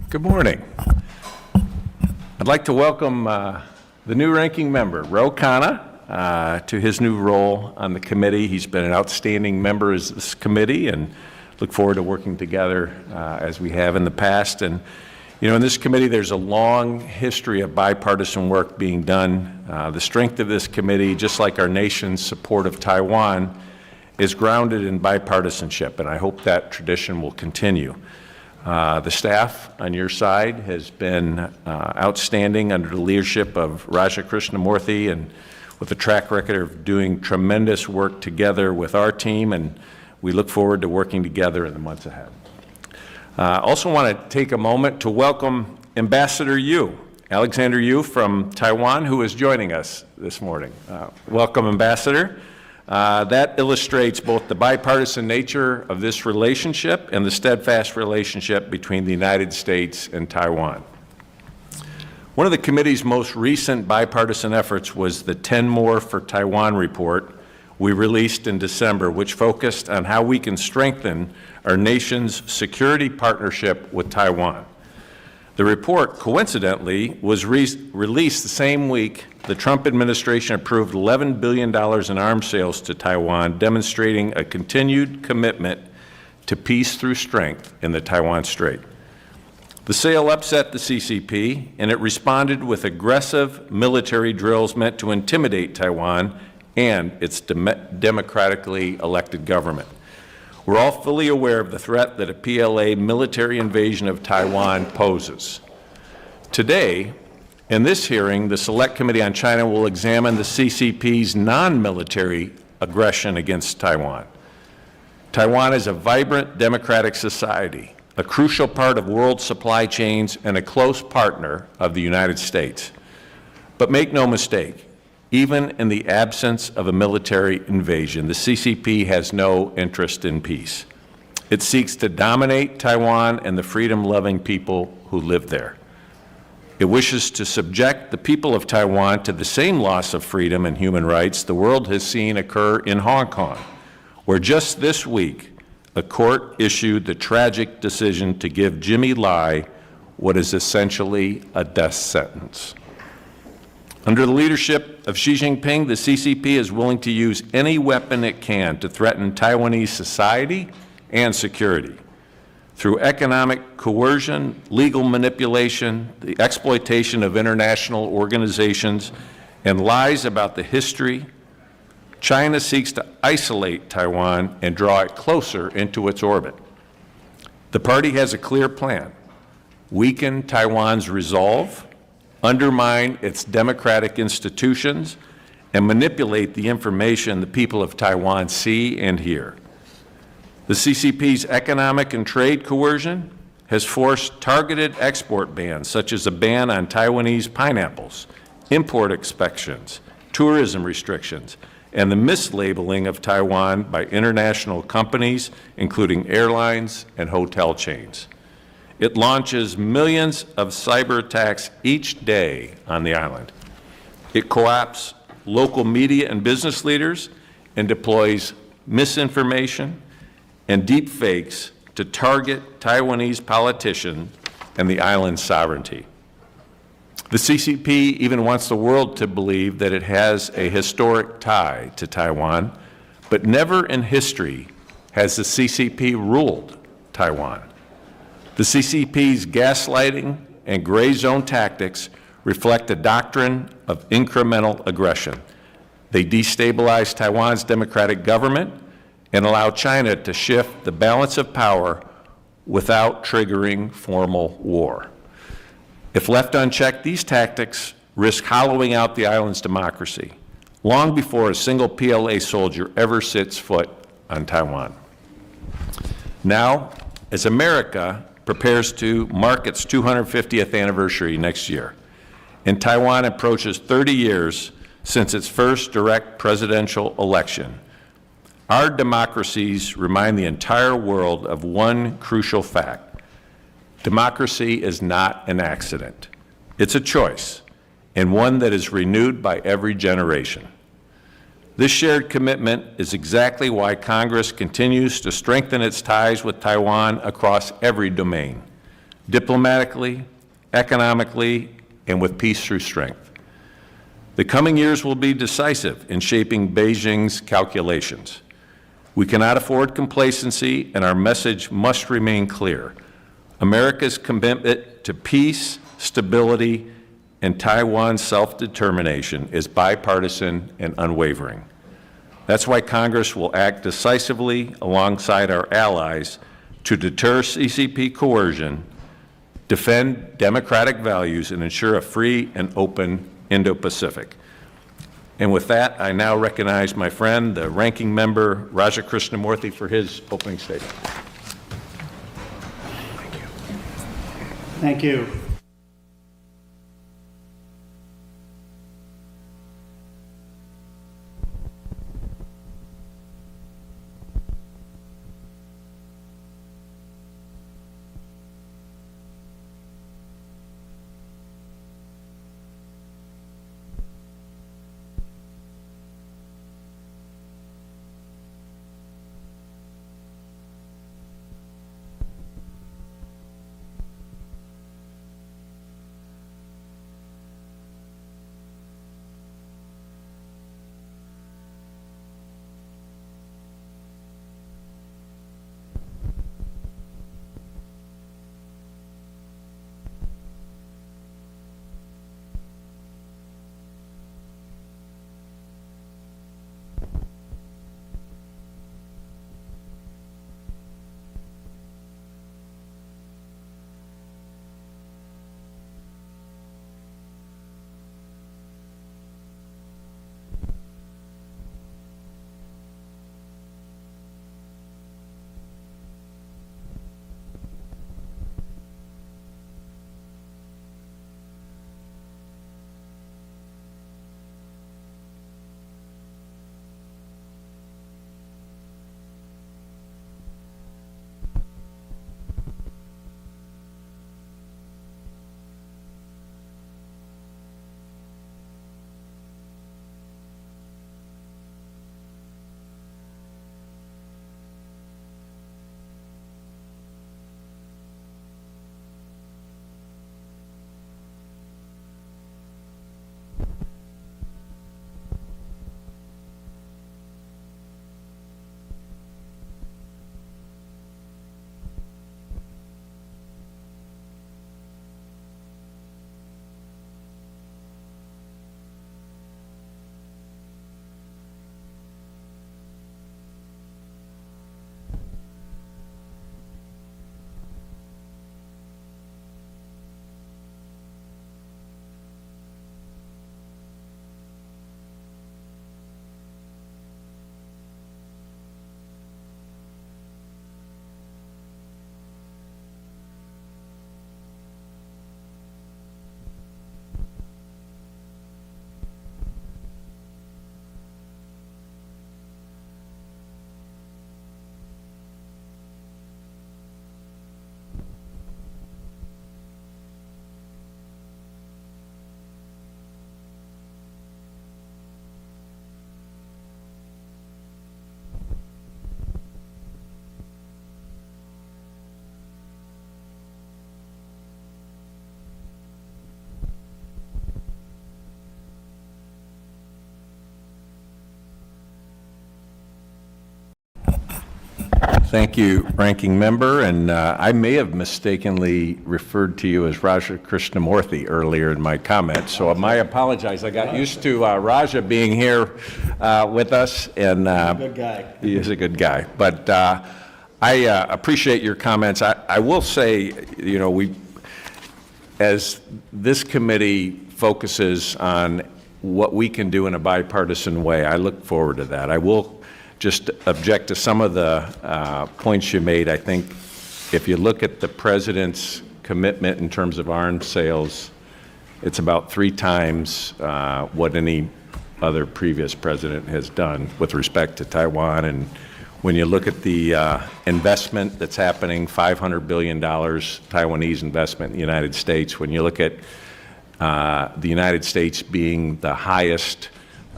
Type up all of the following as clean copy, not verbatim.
Good morning. I'd like to welcome the new ranking member, Ro Khanna, to his new role on the committee. He's been an outstanding member of this committee and look forward to working together as we have in the past. And you know, in this committee, there's a long history of bipartisan work being done. The strength of this committee, just like our nation's support of Taiwan, is grounded in bipartisanship, and I hope that tradition will continue. The staff on your side has been outstanding under the leadership of Raja Krishnamurthy, and with a track record of doing tremendous work together with our team, and we look forward to working together in the months ahead. I also want to take a moment to welcome Ambassador Yu, Alexander Yu from Taiwan, who is joining us this morning. Welcome, Ambassador. That illustrates both the bipartisan nature of this relationship and the steadfast relationship between the United States and Taiwan. One of the committee's most recent bipartisan efforts was the 10 More for Taiwan report we released in December, which focused on how we can strengthen our nation's security partnership with Taiwan. The report, coincidentally, was released the same week the Trump administration approved $11 billion in arms sales to Taiwan, demonstrating a continued commitment to peace through strength in the Taiwan Strait. The sale upset the CCP, and it responded with aggressive military drills meant to intimidate Taiwan and its democratically elected government. We're all fully aware of the threat that a PLA military invasion of Taiwan poses. Today, in this hearing, the Select Committee on China will examine the CCP's non-military aggression against Taiwan. Taiwan is a vibrant democratic society, a crucial part of world supply chains, and a close partner of the United States. But make no mistake, even in the absence of a military invasion, the CCP has no interest in peace. It seeks to dominate Taiwan and the freedom-loving people who live there. It wishes to subject the people of Taiwan to the same loss of freedom and human rights the world has seen occur in Hong Kong, where just this week a court issued the tragic decision to give Jimmy Lai what is essentially a death sentence. Under the leadership of Xi Jinping, the CCP is willing to use any weapon it can to threaten Taiwanese society and security. Through economic coercion, legal manipulation, the exploitation of international organizations, and lies about the history, China seeks to isolate Taiwan and draw it closer into its orbit. The party has a clear plan: weaken Taiwan's resolve, undermine its democratic institutions, and manipulate the information the people of Taiwan see and hear. The CCP's economic and trade coercion has forced targeted export bans, such as a ban on Taiwanese pineapples, import inspections, tourism restrictions, and the mislabeling of Taiwan by international companies, including airlines and hotel chains. It launches millions of cyber attacks each day on the island. It co-opts local media and business leaders and deploys misinformation and deep fakes to target Taiwanese politicians and the island's sovereignty. The CCP even wants the world to believe that it has a historic tie to Taiwan, but never in history has the CCP ruled Taiwan. The CCP's gaslighting and gray zone tactics reflect a doctrine of incremental aggression. They destabilize Taiwan's democratic government and allow China to shift the balance of power without triggering formal war. If left unchecked, these tactics risk hollowing out the island's democracy long before a single PLA soldier ever sets foot on Taiwan. Now, as America prepares to mark its 250th anniversary next year, and Taiwan approaches 30 years since its first direct presidential election, our democracies remind the entire world of one crucial fact: democracy is not an accident. It's a choice, and one that is renewed by every generation. This shared commitment is exactly why Congress continues to strengthen its ties with Taiwan across every domain: diplomatically, economically, and with peace through strength. The coming years will be decisive in shaping Beijing's calculations. We cannot afford complacency, and our message must remain clear. America's commitment to peace, stability, and Taiwan's self-determination is bipartisan and unwavering. That's why Congress will act decisively alongside our allies to deter CCP coercion, defend democratic values, and ensure a free and open Indo-Pacific. And with that, I now recognize my friend, the ranking member, Raja Krishnamurthy, for his opening statement. Thank you. Thank you, Ranking Member. And I may have mistakenly referred to you as Raja Krishnamurthy earlier in my comments, so I apologize. I got used to Raja being here with us, and He's a good guy. He is a good guy. But I appreciate your comments. I will say, you know, as this committee focuses on what we can do in a bipartisan way, I look forward to that. I will just object to some of the points you made. I think if you look at the president's commitment in terms of arms sales, it's about 3 times what any other previous president has done with respect to Taiwan. And when you look at the investment that's happening, $500 billion Taiwanese investment in the United States, when you look at the United States being the highest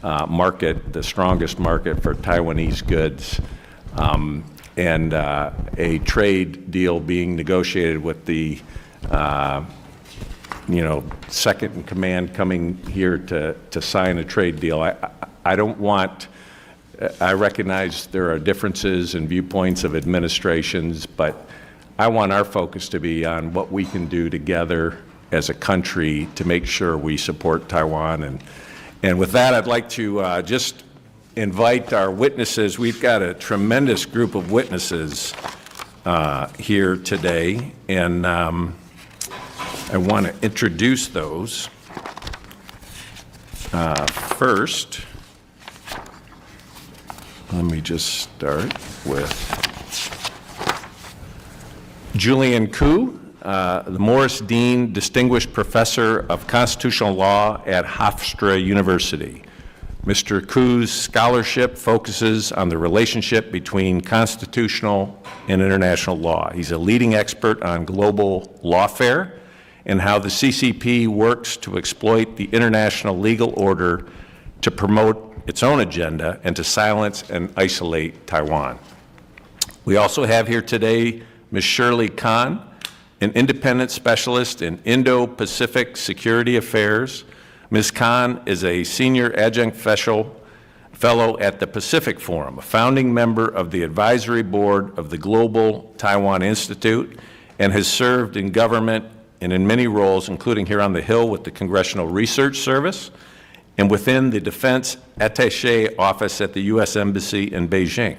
market, the strongest market for Taiwanese goods, and a trade deal being negotiated with the second in command coming here to sign a trade deal. I don't want, I recognize there are differences in viewpoints of administrations, but I want our focus to be on what we can do together as a country to make sure we support Taiwan. And with that, I'd like to just invite our witnesses. We've got a tremendous group of witnesses here today, and I want to introduce those. First, let me just start with Julian Koo, the Morris Dean Distinguished Professor of Constitutional Law at Hofstra University. Mr. Koo's scholarship focuses on the relationship between constitutional and international law. He's a leading expert on global lawfare and how the CCP works to exploit the international legal order to promote its own agenda and to silence and isolate Taiwan. We also have here today Ms. Shirley Khan, an independent specialist in Indo-Pacific security affairs. Ms. Khan is a senior adjunct fellow at the Pacific Forum, a founding member of the advisory board of the Global Taiwan Institute, and has served in government and in many roles, including here on the Hill with the Congressional Research Service and within the Defense Attaché Office at the U.S. Embassy in Beijing.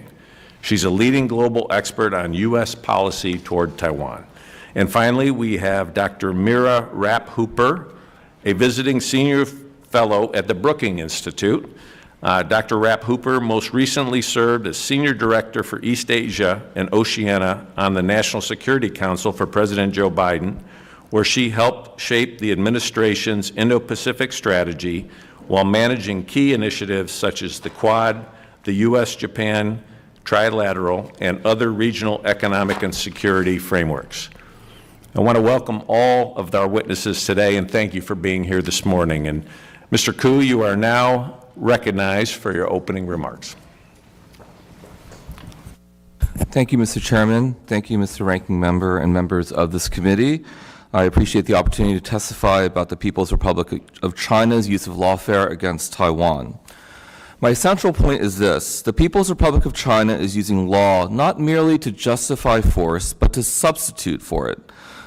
She's a leading global expert on U.S. policy toward Taiwan. And finally, we have Dr. Mira Rapp-Hooper, a visiting senior fellow at the Brookings Institute. Dr. Rapp-Hooper most recently served as Senior Director for East Asia and Oceania on the National Security Council for President Joe Biden, where she helped shape the administration's Indo-Pacific strategy while managing key initiatives such as the Quad, the U.S.-Japan Trilateral, and other regional economic and security frameworks. I want to welcome all of our witnesses today and thank you for being here this morning. And Mr. Koo, you are now recognized for your opening remarks. Thank you, Mr. Chairman. Thank you, Mr. Ranking Member and members of this committee. I appreciate the opportunity to testify about the People's Republic of China's use of lawfare against Taiwan. My central point is this: the People's Republic of China is using law not merely to justify force, but to substitute for it.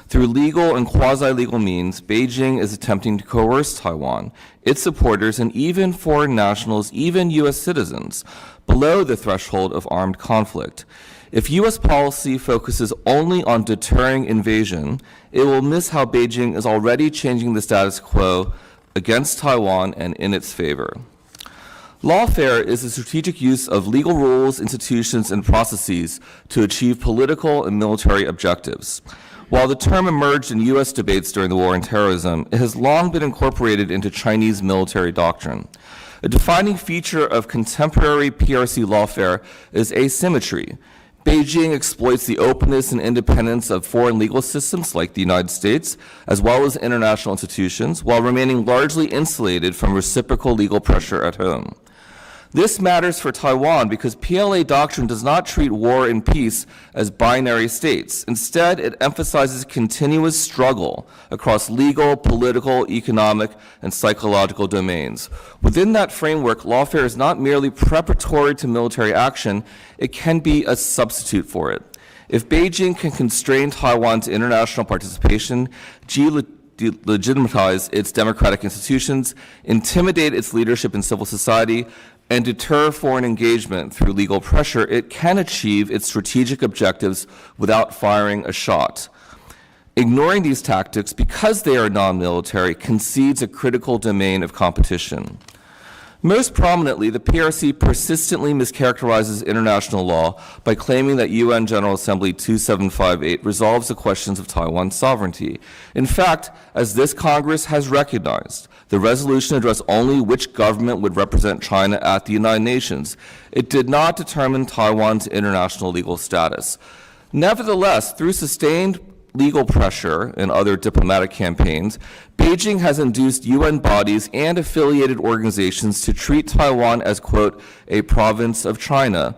Through legal and quasi-legal means, Beijing is attempting to coerce Taiwan, its supporters, and even foreign nationals, even U.S. citizens, below the threshold of armed conflict. If U.S. policy focuses only on deterring invasion, it will miss how Beijing is already changing the status quo against Taiwan and in its favor. Lawfare is the strategic use of legal rules, institutions, and processes to achieve political and military objectives. While the term emerged in U.S. debates during the war on terrorism, it has long been incorporated into Chinese military doctrine. A defining feature of contemporary PRC lawfare is asymmetry. Beijing exploits the openness and independence of foreign legal systems like the United States, as well as international institutions, while remaining largely insulated from reciprocal legal pressure at home. This matters for Taiwan because PLA doctrine does not treat war and peace as binary states. Instead, it emphasizes continuous struggle across legal, political, economic, and psychological domains. Within that framework, lawfare is not merely preparatory to military action, it can be a substitute for it. If Beijing can constrain Taiwan's international participation, delegitimize its democratic institutions, intimidate its leadership in civil society, and deter foreign engagement through legal pressure, it can achieve its strategic objectives without firing a shot. Ignoring these tactics, because they are non-military, concedes a critical domain of competition. Most prominently, the PRC persistently mischaracterizes international law by claiming that UN General Assembly 2758 resolves the questions of Taiwan's sovereignty. In fact, as this Congress has recognized, the resolution addressed only which government would represent China at the United Nations. It did not determine Taiwan's international legal status. Nevertheless, through sustained legal pressure and other diplomatic campaigns, Beijing has induced UN bodies and affiliated organizations to treat Taiwan as, quote, a province of China,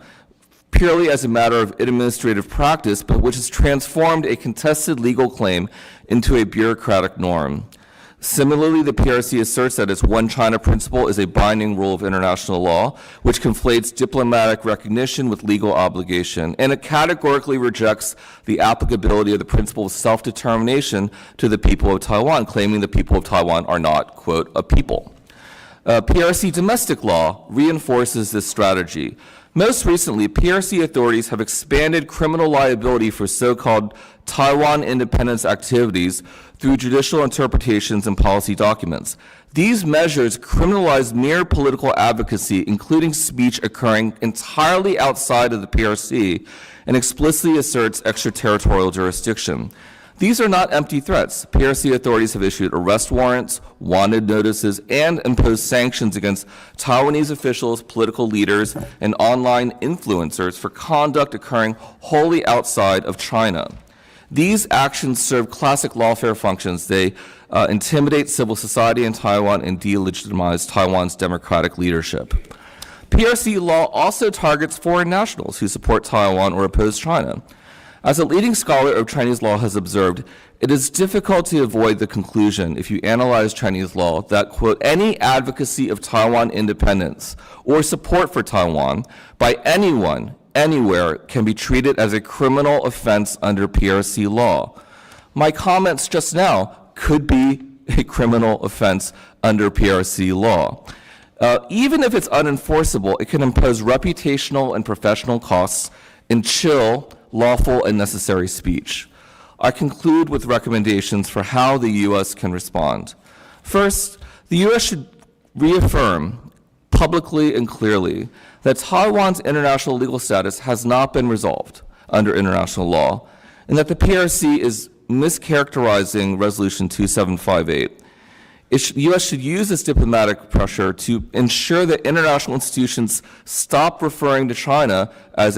purely as a matter of administrative practice, but which has transformed a contested legal claim into a bureaucratic norm. Similarly, the PRC asserts that its One China principle is a binding rule of international law, which conflates diplomatic recognition with legal obligation, and it categorically rejects the applicability of the principle of self-determination to the people of Taiwan, claiming the people of Taiwan are not, quote, a people. PRC domestic law reinforces this strategy. Most recently, PRC authorities have expanded criminal liability for so-called Taiwan independence activities through judicial interpretations and policy documents. These measures criminalize mere political advocacy, including speech occurring entirely outside of the PRC, and explicitly asserts extraterritorial jurisdiction. These are not empty threats. PRC authorities have issued arrest warrants, wanted notices, and imposed sanctions against Taiwanese officials, political leaders, and online influencers for conduct occurring wholly outside of China. These actions serve classic lawfare functions. They intimidate civil society in Taiwan and delegitimize Taiwan's democratic leadership. PRC law also targets foreign nationals who support Taiwan or oppose China. As a leading scholar of Chinese law has observed, it is difficult to avoid the conclusion, if you analyze Chinese law, that, quote, any advocacy of Taiwan independence or support for Taiwan by anyone, anywhere, can be treated as a criminal offense under PRC law. My comments just now could be a criminal offense under PRC law. Even if it's unenforceable, it can impose reputational and professional costs and chill lawful and necessary speech. I conclude with recommendations for how the U.S. can respond. First, the U.S. should reaffirm publicly and clearly that Taiwan's international legal status has not been resolved under international law, and that the PRC is mischaracterizing Resolution 2758. The U.S. should use this diplomatic pressure to ensure that international institutions stop referring to China as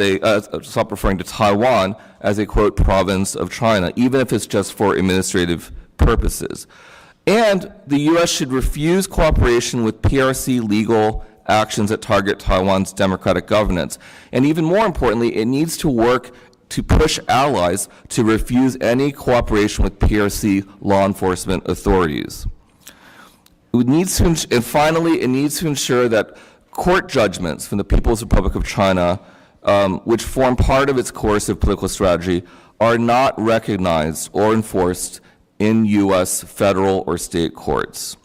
stop referring to Taiwan as a, quote, province of China, even if it's just for administrative purposes. And the U.S. should refuse cooperation with PRC legal actions that target Taiwan's democratic governance. And even more importantly, it needs to work to push allies to refuse any cooperation with PRC law enforcement authorities. And finally, it needs to ensure that court judgments from the People's Republic of China, which form part of its coercive political strategy, are not recognized or enforced in U.S. federal or state courts.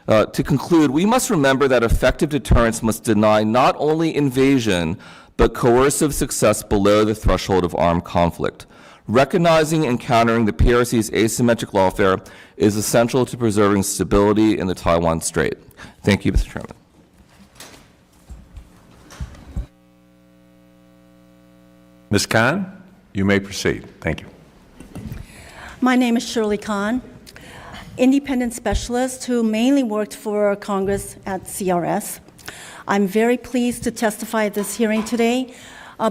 To conclude, we must remember that effective deterrence must deny not only invasion, but coercive success below the threshold of armed conflict. Recognizing and countering the PRC's asymmetric lawfare is essential to preserving stability in the Taiwan Strait. Thank you, Mr. Chairman. Ms. Khan, you may proceed. Thank you. My name is Shirley Khan, independent specialist who mainly worked for Congress at CRS. I'm very pleased to testify at this hearing today,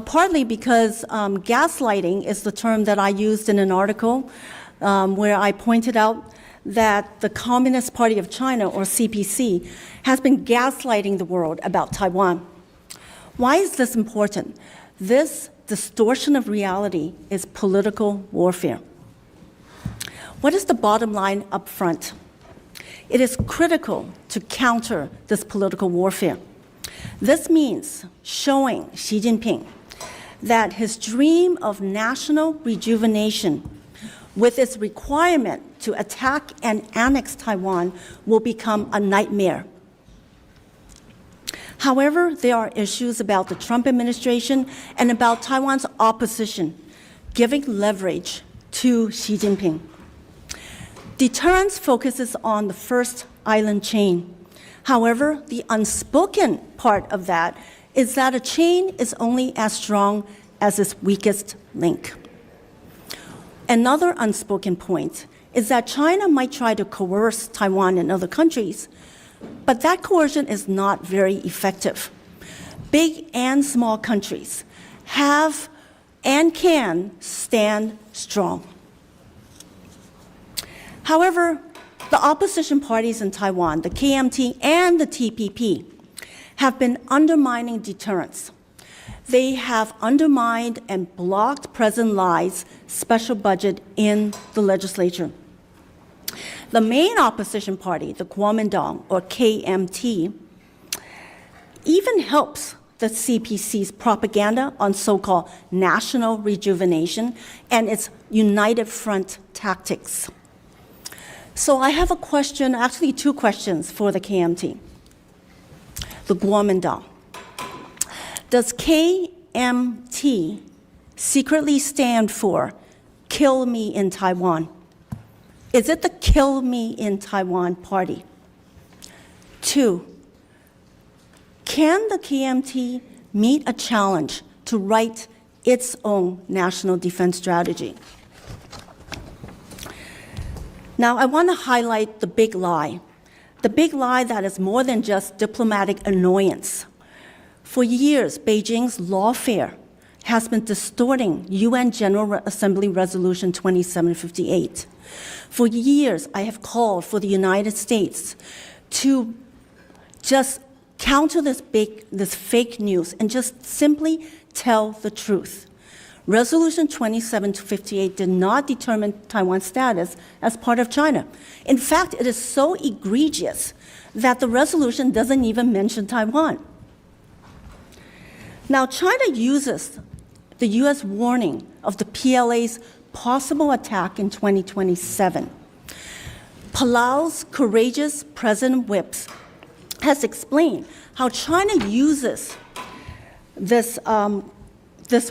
partly because gaslighting is the term that I used in an article where I pointed out that the Communist Party of China, or CPC, has been gaslighting the world about Taiwan. Why is this important? This distortion of reality is political warfare. What is the bottom line up front? It is critical to counter this political warfare. This means showing Xi Jinping that his dream of national rejuvenation with its requirement to attack and annex Taiwan will become a nightmare. However, there are issues about the Trump administration and about Taiwan's opposition giving leverage to Xi Jinping. Deterrence focuses on the first island chain. However, the unspoken part of that is that a chain is only as strong as its weakest link. Another unspoken point is that China might try to coerce Taiwan and other countries, but that coercion is not very effective. Big and small countries have and can stand strong. However, the opposition parties in Taiwan, the KMT and the TPP, have been undermining deterrence. They have undermined and blocked President Lai's special budget in the legislature. The main opposition party, the Kuomintang, or KMT, even helps the CPC's propaganda on so-called national rejuvenation and its united front tactics. So I have a question, actually two questions for the KMT, the Kuomintang. Does KMT secretly stand for Kill Me in Taiwan? Is it the Kill Me in Taiwan party? 2, can the KMT meet a challenge to write its own national defense strategy? Now, I want to highlight the big lie that is more than just diplomatic annoyance. For years, Beijing's lawfare has been distorting UN General Assembly Resolution 2758. For years, I have called for the United States to just counter this fake news and just simply tell the truth. Resolution 2758 did not determine Taiwan's status as part of China. In fact, it is so egregious that the resolution doesn't even mention Taiwan. Now, China uses the U.S. warning of the PLA's possible attack in 2027. Palau's courageous President Whips has explained how China uses this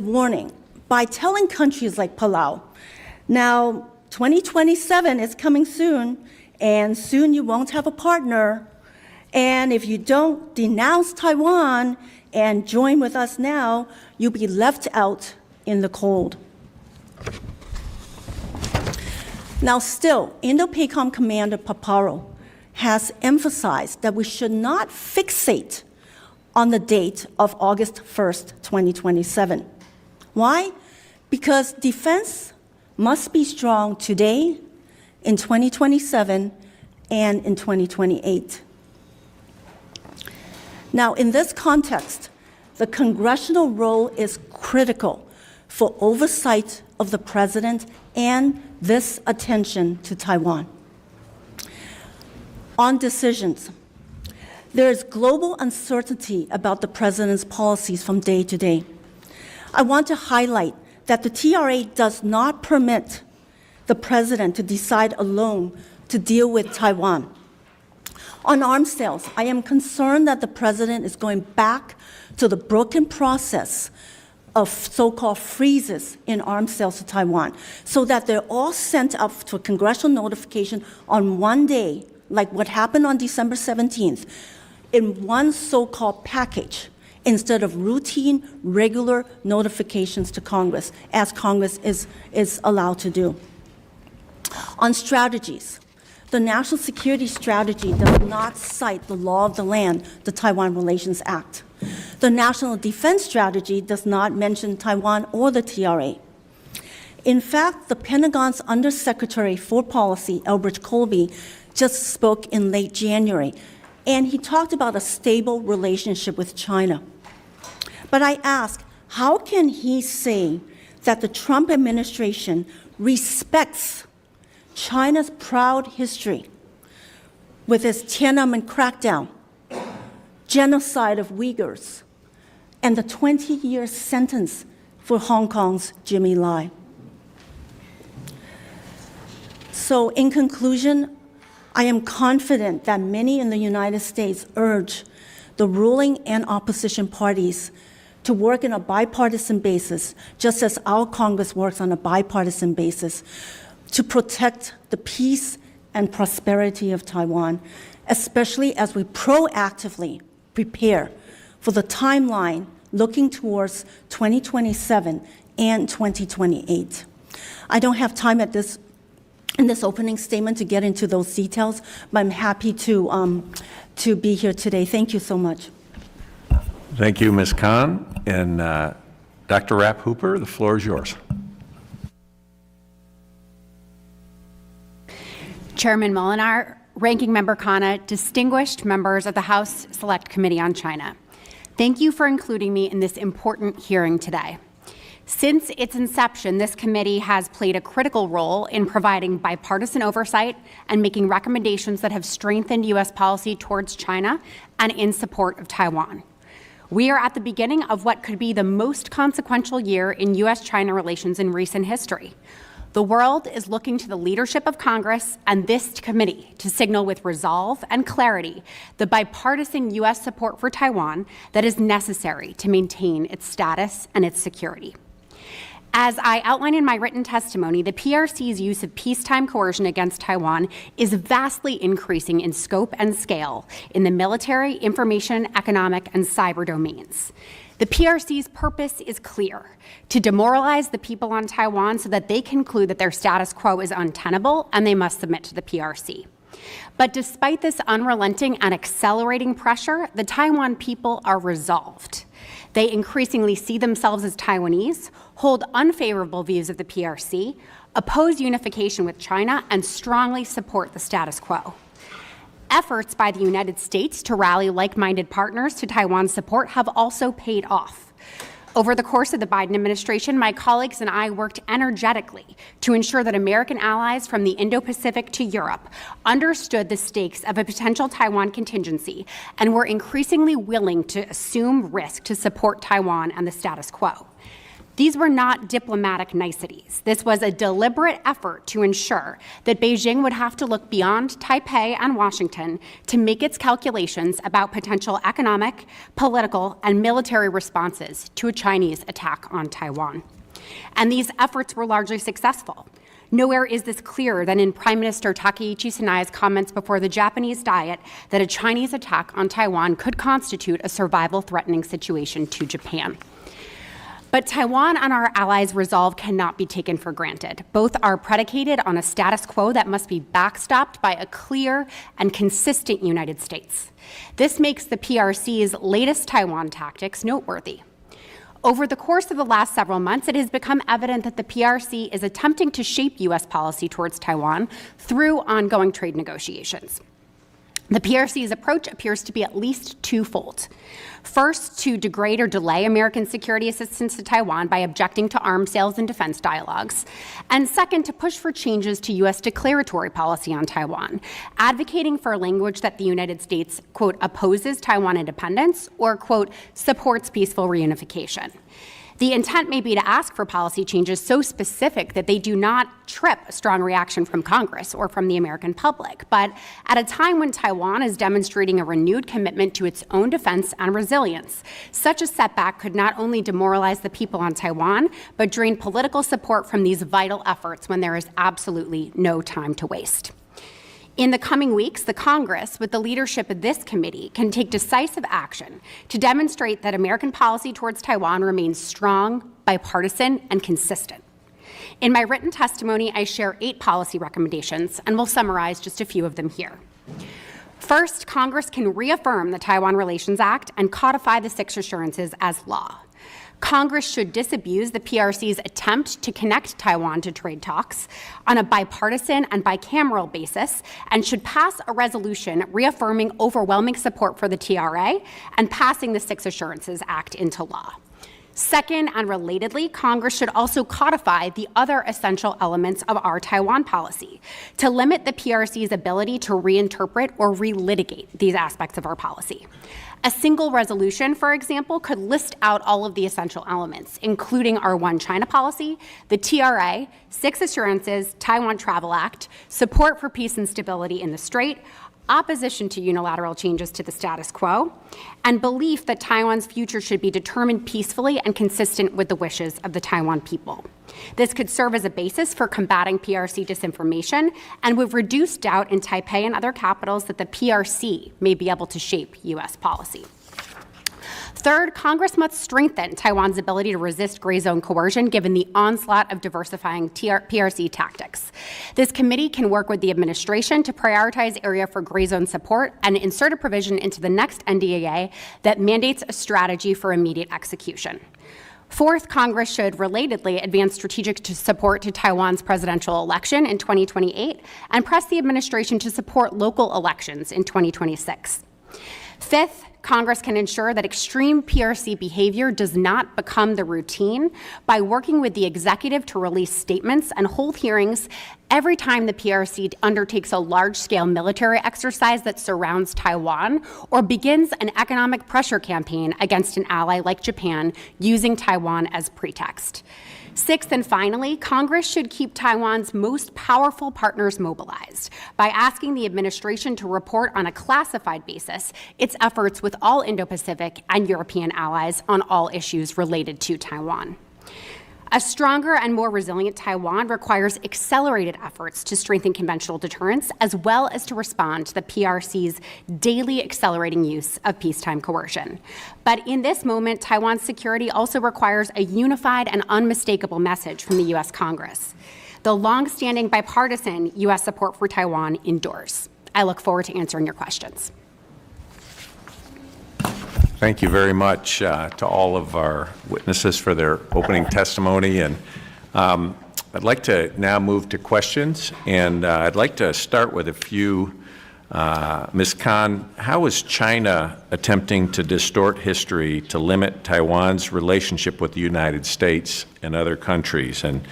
warning by telling countries like Palau, now 2027 is coming soon, and soon you won't have a partner, and if you don't denounce Taiwan and join with us now, you'll be left out in the cold. Now still, Indo-PACOM Commander Paparo has emphasized that we should not fixate on the date of August 1st, 2027. Why? Because defense must be strong today, in 2027, and in 2028. Now, in this context, the congressional role is critical for oversight of the president and this attention to Taiwan. On decisions, there is global uncertainty about the president's policies from day to day. I want to highlight that the TRA does not permit the president to decide alone to deal with Taiwan. On arms sales, I am concerned that the president is going back to the broken process of so-called freezes in arms sales to Taiwan, so that they're all sent up to a congressional notification on one day, like what happened on December 17th, in one so-called package, instead of routine, regular notifications to Congress, as Congress is allowed to do. On strategies, the National Security Strategy does not cite the law of the land, the Taiwan Relations Act. The National Defense Strategy does not mention Taiwan or the TRA. In fact, the Pentagon's Undersecretary for Policy, Elbridge Colby, just spoke in late January, and he talked about a stable relationship with China. But I ask, how can he say that the Trump administration respects China's proud history with its Tiananmen crackdown, genocide of Uyghurs, and the 20-year sentence for Hong Kong's Jimmy Lai? So in conclusion, I am confident that many in the United States urge the ruling and opposition parties to work on a bipartisan basis, just as our Congress works on a bipartisan basis, to protect the peace and prosperity of Taiwan, especially as we proactively prepare for the timeline looking towards 2027 and 2028. I don't have time in this opening statement to get into those details, but I'm happy to be here today. Thank you so much. Thank you, Ms. Khan. And Dr. Rapp Hooper, the floor is yours. Chairman Molinar, Ranking Member Khanna, distinguished members of the House Select Committee on China. Thank you for including me in this important hearing today. Since its inception, this committee has played a critical role in providing bipartisan oversight and making recommendations that have strengthened U.S. policy towards China and in support of Taiwan. We are at the beginning of what could be the most consequential year in U.S.-China relations in recent history. The world is looking to the leadership of Congress and this committee to signal with resolve and clarity the bipartisan U.S. support for Taiwan that is necessary to maintain its status and its security. As I outline in my written testimony, the PRC's use of peacetime coercion against Taiwan is vastly increasing in scope and scale in the military, information, economic, and cyber domains. The PRC's purpose is clear: to demoralize the people on Taiwan so that they conclude that their status quo is untenable and they must submit to the PRC. But despite this unrelenting and accelerating pressure, the Taiwan people are resolved. They increasingly see themselves as Taiwanese, hold unfavorable views of the PRC, oppose unification with China, and strongly support the status quo. Efforts by the United States to rally like-minded partners to Taiwan's support have also paid off. Over the course of the Biden administration, my colleagues and I worked energetically to ensure that American allies from the Indo-Pacific to Europe understood the stakes of a potential Taiwan contingency and were increasingly willing to assume risk to support Taiwan and the status quo. These were not diplomatic niceties. This was a deliberate effort to ensure that Beijing would have to look beyond Taipei and Washington to make its calculations about potential economic, political, and military responses to a Chinese attack on Taiwan. And these efforts were largely successful. Nowhere is this clearer than in Prime Minister Takaichi Sanae's comments before the Japanese Diet that a Chinese attack on Taiwan could constitute a survival-threatening situation to Japan. But Taiwan and our allies' resolve cannot be taken for granted. Both are predicated on a status quo that must be backstopped by a clear and consistent United States. This makes the PRC's latest Taiwan tactics noteworthy. Over the course of the last several months, it has become evident that the PRC is attempting to shape U.S. policy towards Taiwan through ongoing trade negotiations. The PRC's approach appears to be at least twofold. First, to degrade or delay American security assistance to Taiwan by objecting to arms sales and defense dialogues. And second, to push for changes to U.S. declaratory policy on Taiwan, advocating for a language that the United States, quote, opposes Taiwan independence or, quote, supports peaceful reunification. The intent may be to ask for policy changes so specific that they do not trip a strong reaction from Congress or from the American public. But at a time when Taiwan is demonstrating a renewed commitment to its own defense and resilience, such a setback could not only demoralize the people on Taiwan, but drain political support from these vital efforts when there is absolutely no time to waste. In the coming weeks, the Congress, with the leadership of this committee, can take decisive action to demonstrate that American policy towards Taiwan remains strong, bipartisan, and consistent. In my written testimony, I share 8 policy recommendations, and will summarize just a few of them here. First, Congress can reaffirm the Taiwan Relations Act and codify the 6 assurances as law. Congress should disabuse the PRC's attempt to connect Taiwan to trade talks on a bipartisan and bicameral basis, and should pass a resolution reaffirming overwhelming support for the TRA and passing the 6 Assurances Act into law. Second, and relatedly, Congress should also codify the other essential elements of our Taiwan policy to limit the PRC's ability to reinterpret or relitigate these aspects of our policy. A single resolution, for example, could list out all of the essential elements, including our One China policy, the TRA, 6 Assurances, Taiwan Travel Act, support for peace and stability in the Strait, opposition to unilateral changes to the status quo, and belief that Taiwan's future should be determined peacefully and consistent with the wishes of the Taiwan people. This could serve as a basis for combating PRC disinformation and would reduce doubt in Taipei and other capitals that the PRC may be able to shape U.S. policy. Third, Congress must strengthen Taiwan's ability to resist gray zone coercion given the onslaught of diversifying PRC tactics. This committee can work with the administration to prioritize area for gray zone support and insert a provision into the next NDAA that mandates a strategy for immediate execution. Fourth, Congress should relatedly advance strategic support to Taiwan's presidential election in 2028 and press the administration to support local elections in 2026. Fifth, Congress can ensure that extreme PRC behavior does not become the routine by working with the executive to release statements and hold hearings every time the PRC undertakes a large-scale military exercise that surrounds Taiwan or begins an economic pressure campaign against an ally like Japan using Taiwan as pretext. Sixth and finally, Congress should keep Taiwan's most powerful partners mobilized by asking the administration to report on a classified basis its efforts with all Indo-Pacific and European allies on all issues related to Taiwan. A stronger and more resilient Taiwan requires accelerated efforts to strengthen conventional deterrence as well as to respond to the PRC's daily accelerating use of peacetime coercion. But in this moment, Taiwan's security also requires a unified and unmistakable message from the U.S. Congress. The long-standing bipartisan U.S. support for Taiwan endures. I look forward to answering your questions. Thank you very much to all of our witnesses for their opening testimony. And I'd like to now move to questions. And I'd like to start with a few. Ms. Khan, how is China attempting to distort history to limit Taiwan's relationship with the United States and other countries? And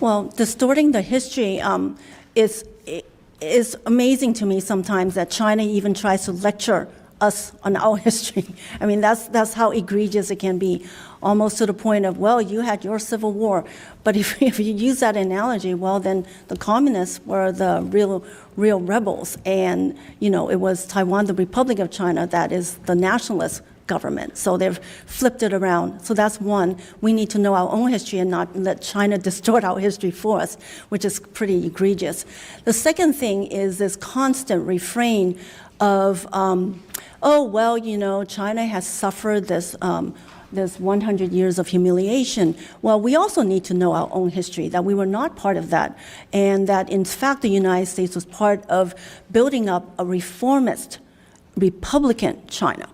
Well, distorting the history is amazing to me sometimes that China even tries to lecture us on our history. I mean, that's how egregious it can be, almost to the point of, well, you had your civil war. But if you use that analogy, well, then the communists were the real rebels. And, it was Taiwan, the Republic of China, that is the nationalist government. So they've flipped it around. So that's one. We need to know our own history and not let China distort our history for us, which is pretty egregious. The second thing is this constant refrain of, China has suffered this 100 years of humiliation. Well, we also need to know our own history, that we were not part of that, and that, in fact, the United States was part of building up a reformist Republican China.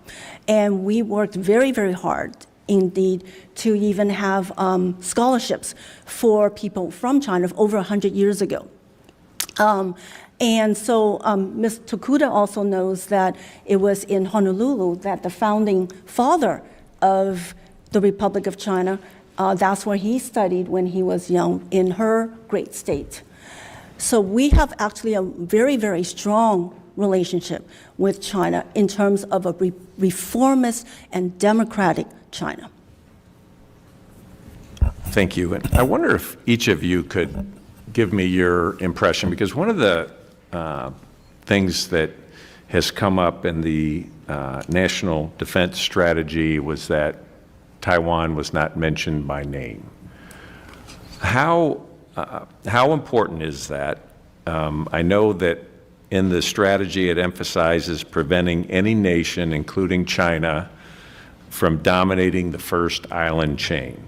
And we worked very, very hard indeed to even have scholarships for people from China over 100 years ago. And so Ms. Tokuda also knows that it was in Honolulu that the founding father of the Republic of China, that's where he studied when he was young in her great state. So we have actually a very, very strong relationship with China in terms of a reformist and democratic China. thank you. And I wonder if each of you could give me your impression, because one of the things that has come up in the national defense strategy was that Taiwan was not mentioned by name. How important is that? I know that in the strategy it emphasizes preventing any nation, including China, from dominating the first island chain,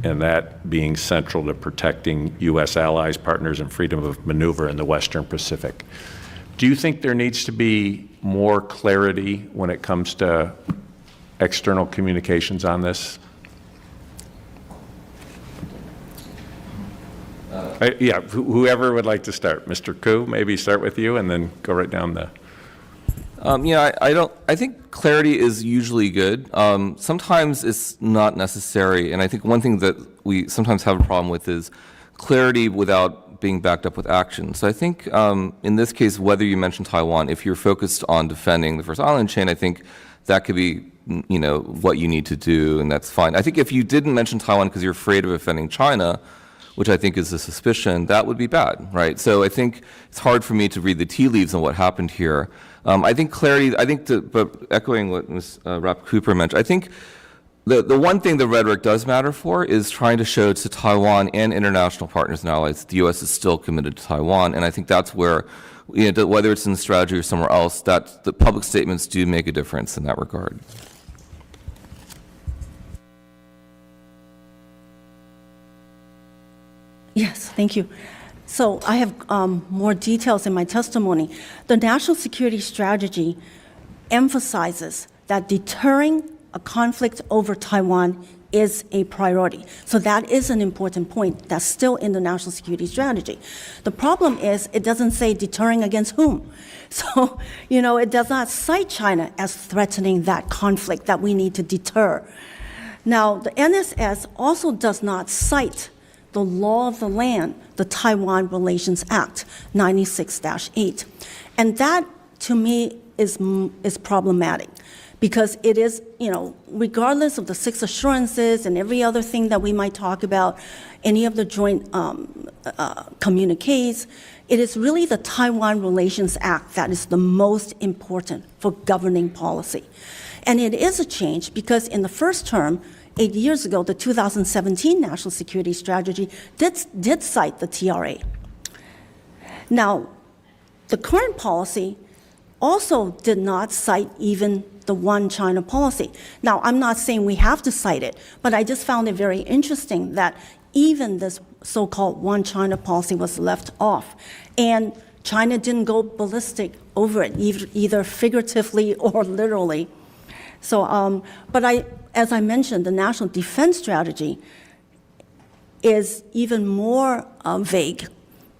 and that being central to protecting U.S. allies, partners, and freedom of maneuver in the Western Pacific. Do you think there needs to be more clarity when it comes to external communications on this? Yeah, whoever would like to start. Mr. Koo, maybe start with you and then go right down the... I think clarity is usually good. Sometimes it's not necessary, and I think one thing that we sometimes have a problem with is clarity without being backed up with action. So I think in this case, whether you mention Taiwan, if you're focused on defending the first island chain, I think that could be, what you need to do, and that's fine. I think if you didn't mention Taiwan because you're afraid of offending China, which I think is a suspicion, that would be bad, right? So I think it's hard for me to read the tea leaves on what happened here. I think clarity, but echoing what Ms. Rapp Cooper mentioned, I think the one thing the rhetoric does matter for is trying to show to Taiwan and international partners and allies that the U.S. is still committed to Taiwan, and I think that's where, whether it's in the strategy or somewhere else, that the public statements do make a difference in that regard. Yes, thank you. So I have more details in my testimony. The national security strategy emphasizes that deterring a conflict over Taiwan is a priority. So that is an important point that's still in the national security strategy. The problem is it doesn't say deterring against whom. So, it does not cite China as threatening that conflict that we need to deter. Now, the NSS also does not cite the law of the land, the Taiwan Relations Act 96-8. And that, to me, is problematic because it is, regardless of the 6 assurances and every other thing that we might talk about, any of the joint communiques, it is really the Taiwan Relations Act that is the most important for governing policy. And it is a change because in the first term, 8 years ago, the 2017 National Security Strategy did cite the TRA. Now, the current policy also did not cite even the one China policy. Now, I'm not saying we have to cite it, but I just found it very interesting that even this so-called one China policy was left off. And China didn't go ballistic over it, either figuratively or literally. So, as I mentioned, the national defense strategy is even more vague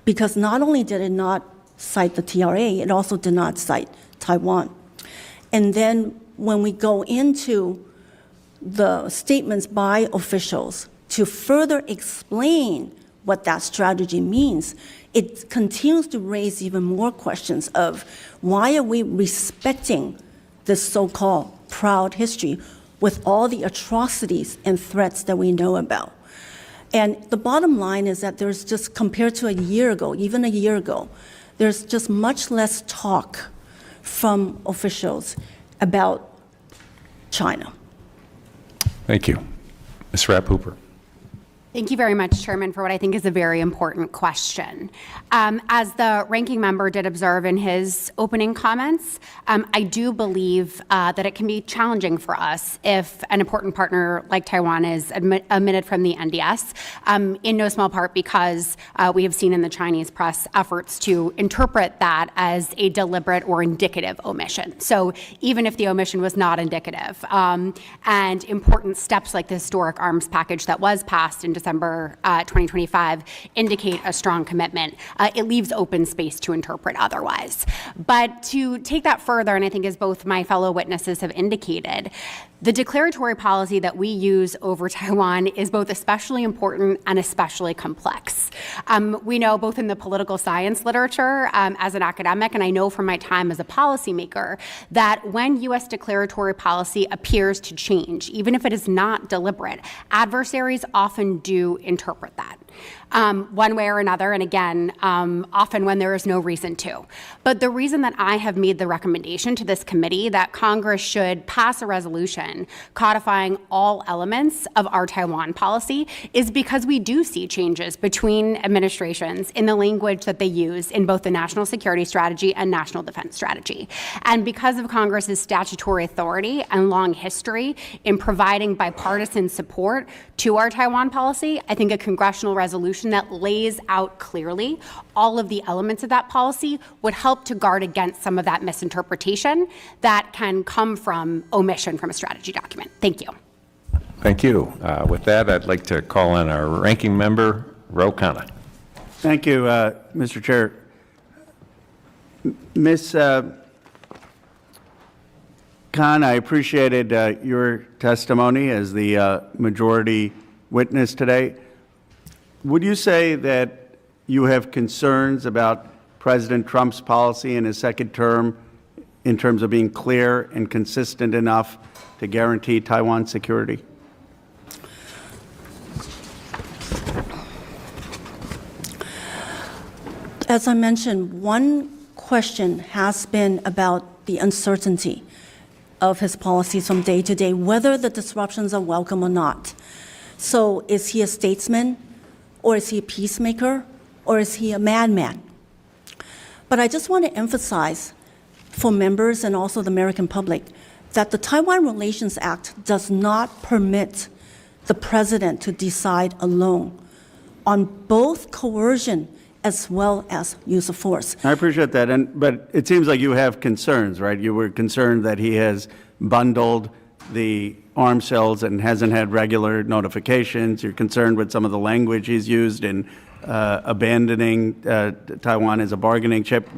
because not only did it not cite the TRA, it also did not cite Taiwan. And then when we go into the statements by officials to further explain what that strategy means, it continues to raise even more questions of why are we respecting this so-called proud history with all the atrocities and threats that we know about. And the bottom line is that there's just, compared to a year ago, even a year ago, there's just much less talk from officials about China. Thank you. Ms. Rapp-Hooper. Thank you very much, Chairman, for what I think is a very important question. As the ranking member did observe in his opening comments, I do believe that it can be challenging for us if an important partner like Taiwan is omitted from the NDS, in no small part because we have seen in the Chinese press efforts to interpret that as a deliberate or indicative omission. So even if the omission was not indicative, and important steps like the historic arms package that was passed in December 2025 indicate a strong commitment, it leaves open space to interpret otherwise. But to take that further, and I think as both my fellow witnesses have indicated, the declaratory policy that we use over Taiwan is both especially important and especially complex. We know both in the political science literature as an academic, and I know from my time as a policymaker, that when U.S. declaratory policy appears to change, even if it is not deliberate, adversaries often do interpret that one way or another, and again, often when there is no reason to. But the reason that I have made the recommendation to this committee that Congress should pass a resolution codifying all elements of our Taiwan policy is because we do see changes between administrations in the language that they use in both the national security strategy and national defense strategy. And because of Congress's statutory authority and long history in providing bipartisan support to our Taiwan policy, I think a congressional resolution that lays out clearly all of the elements of that policy would help to guard against some of that misinterpretation that can come from omission from a strategy document. Thank you. Thank you. With that, I'd like to call on our ranking member, Khanna. Thank you, Mr. Chair. Ms. Khan, I appreciated your testimony as the majority witness today. Would you say that you have concerns about President Trump's policy in his second term in terms of being clear and consistent enough to guarantee Taiwan's security? As I mentioned, one question has been about the uncertainty of his policies from day to day, whether the disruptions are welcome or not. So is he a statesman, or is he a peacemaker, or is he a madman? But I just want to emphasize for members and also the American public that the Taiwan Relations Act does not permit the president to decide alone on both coercion as well as use of force. I appreciate that, but it seems like you have concerns, right? You were concerned that he has bundled the arms sales and hasn't had regular notifications. You're concerned with some of the language he's used in abandoning Taiwan as a bargaining chip.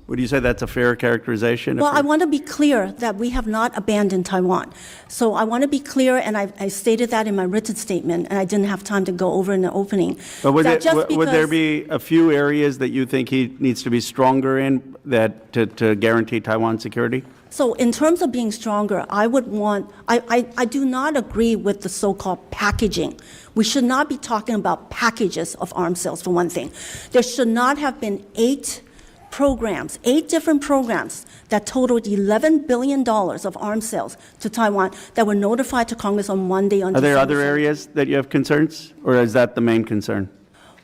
Would you say that's a fair characterization? Well, I want to be clear that we have not abandoned Taiwan. So I want to be clear, and I stated that in my written statement, and I didn't have time to go over in the opening. But would there be a few areas that you think he needs to be stronger in that to guarantee Taiwan security? So in terms of being stronger, I do not agree with the so-called packaging. We should not be talking about packages of arms sales, for one thing. There should not have been 8 different programs that totaled $11 billion of arms sales to Taiwan that were notified to Congress on Monday. Are there other areas that you have concerns, or is that the main concern?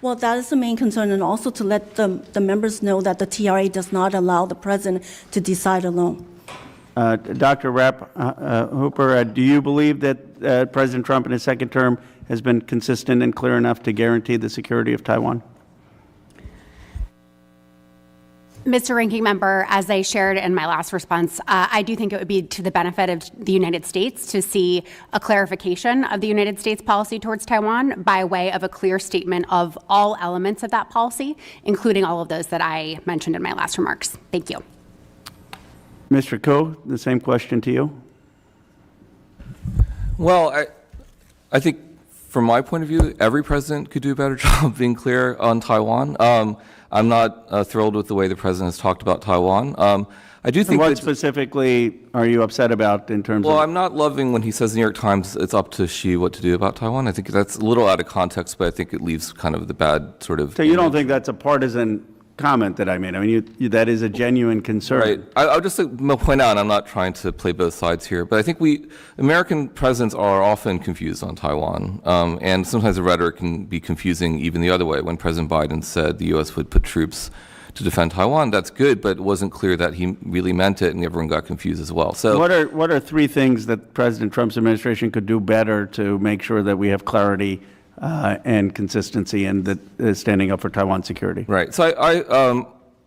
Well, that is the main concern, and also to let the members know that the TRA does not allow the president to decide alone. Dr. Hooper, do you believe that President Trump in his second term has been consistent and clear enough to guarantee the security of Taiwan? Mr. Ranking Member, as I shared in my last response, I do think it would be to the benefit of the United States to see a clarification of the United States policy towards Taiwan by way of a clear statement of all elements of that policy, including all of those that I mentioned in my last remarks. Thank you. Mr. Ko, the same question to you. Well, I think from my point of view, every president could do a better job being clear on Taiwan. I'm not thrilled with the way the president has talked about Taiwan. I do think what specifically are you upset about in terms of? Well, I'm not loving when he says in the New York Times it's up to Xi what to do about Taiwan. I think that's a little out of context, but I think it leaves kind of the bad sort of. So you don't think that's a partisan comment that I made? I mean, that is a genuine concern. Right. I'll just point out, and I'm not trying to play both sides here, but I think American presidents are often confused on Taiwan, and sometimes the rhetoric can be confusing even the other way. When President Biden said the U.S. would put troops to defend Taiwan, that's good, but it wasn't clear that he really meant it, and everyone got confused as well. So, what are 3 things that President Trump's administration could do better to make sure that we have clarity and consistency in the standing up for Taiwan security? Right. So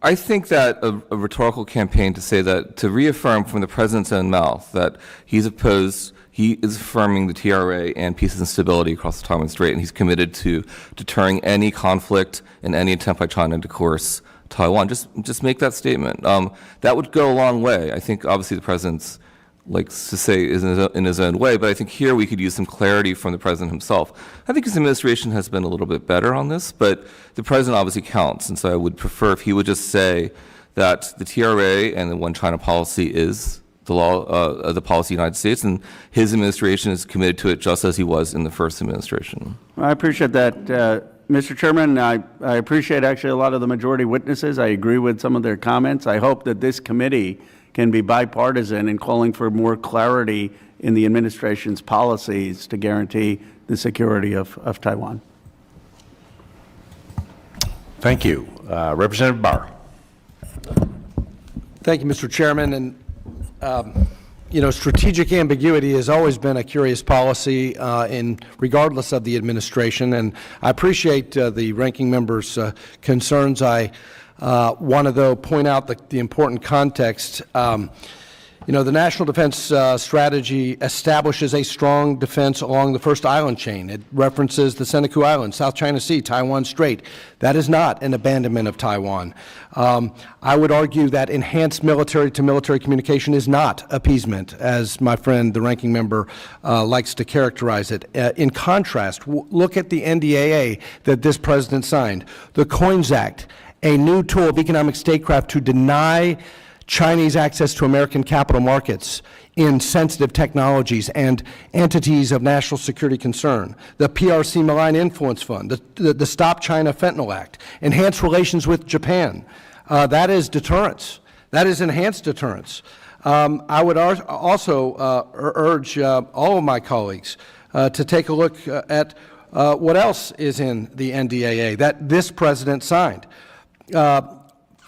I think that a rhetorical campaign to say that, to reaffirm from the president's own mouth that he is affirming the TRA and peace and stability across the Taiwan Strait, and he's committed to deterring any conflict and any attempt by China to coerce Taiwan. Just make that statement. That would go a long way. I think obviously the president's likes to say in his own way, but I think here we could use some clarity from the president himself. I think his administration has been a little bit better on this, but the president obviously counts, and so I would prefer if he would just say that the TRA and the One China policy is the law of the policy of the United States, and his administration is committed to it just as he was in the first administration. I appreciate that. Mr. Chairman, I appreciate actually a lot of the majority witnesses. I agree with some of their comments. I hope that this committee can be bipartisan in calling for more clarity in the administration's policies to guarantee the security of Taiwan. Thank you. Representative Barr. Thank you, Mr. Chairman. And, strategic ambiguity has always been a curious policy regardless of the administration. And I appreciate the ranking member's concerns. I want to, though, point out the important context. The National Defense Strategy establishes a strong defense along the first island chain. It references the Senkaku Islands, South China Sea, Taiwan Strait. That is not an abandonment of Taiwan. I would argue that enhanced military-to-military communication is not appeasement, as my friend, the ranking member, likes to characterize it. In contrast, look at the NDAA that this president signed, the COINS Act, a new tool of economic statecraft to deny Chinese access to American capital markets in sensitive technologies and entities of national security concern, the PRC Malign Influence Fund, the Stop China Fentanyl Act, enhanced relations with Japan. That is deterrence. That is enhanced deterrence. I would also urge all of my colleagues to take a look at what else is in the NDAA that this president signed.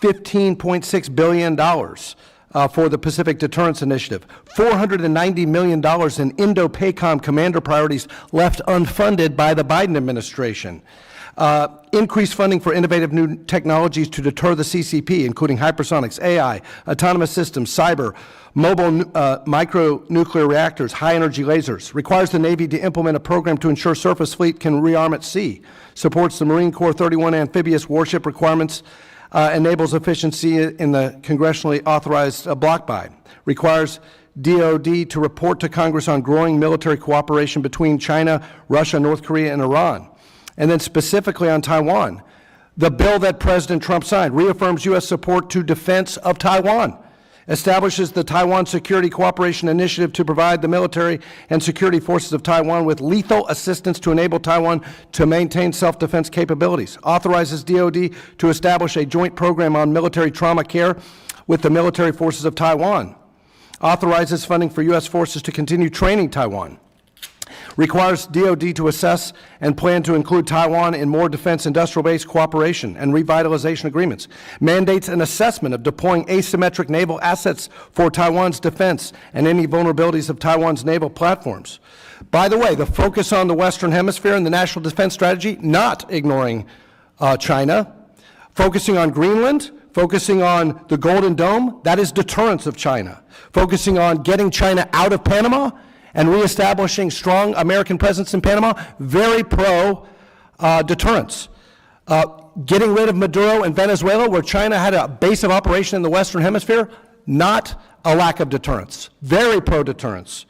$15.6 billion for the Pacific Deterrence Initiative, $490 million in Indo-PACOM commander priorities left unfunded by the Biden administration. Increased funding for innovative new technologies to deter the CCP, including hypersonics, AI, autonomous systems, cyber, mobile micronuclear reactors, high-energy lasers. Requires the Navy to implement a program to ensure surface fleet can rearm at sea. Supports the Marine Corps 31 amphibious warship requirements. Enables efficiency in the congressionally authorized block buy. Requires DoD to report to Congress on growing military cooperation between China, Russia, North Korea, and Iran. And then specifically on Taiwan, the bill that President Trump signed reaffirms U.S. support to defense of Taiwan, establishes the Taiwan Security Cooperation Initiative to provide the military and security forces of Taiwan with lethal assistance to enable Taiwan to maintain self-defense capabilities, authorizes DoD to establish a joint program on military trauma care with the military forces of Taiwan, authorizes funding for U.S. forces to continue training Taiwan, requires DoD to assess and plan to include Taiwan in more defense industrial-based cooperation and revitalization agreements, mandates an assessment of deploying asymmetric naval assets for Taiwan's defense and any vulnerabilities of Taiwan's naval platforms. By the way, the focus on the Western Hemisphere and the National Defense Strategy, not ignoring China, focusing on Greenland, focusing on the Golden Dome, that is deterrence of China, focusing on getting China out of Panama, and reestablishing strong American presence in Panama, very pro-deterrence. Getting rid of Maduro in Venezuela, where China had a base of operation in the Western Hemisphere, not a lack of deterrence, very pro-deterrence.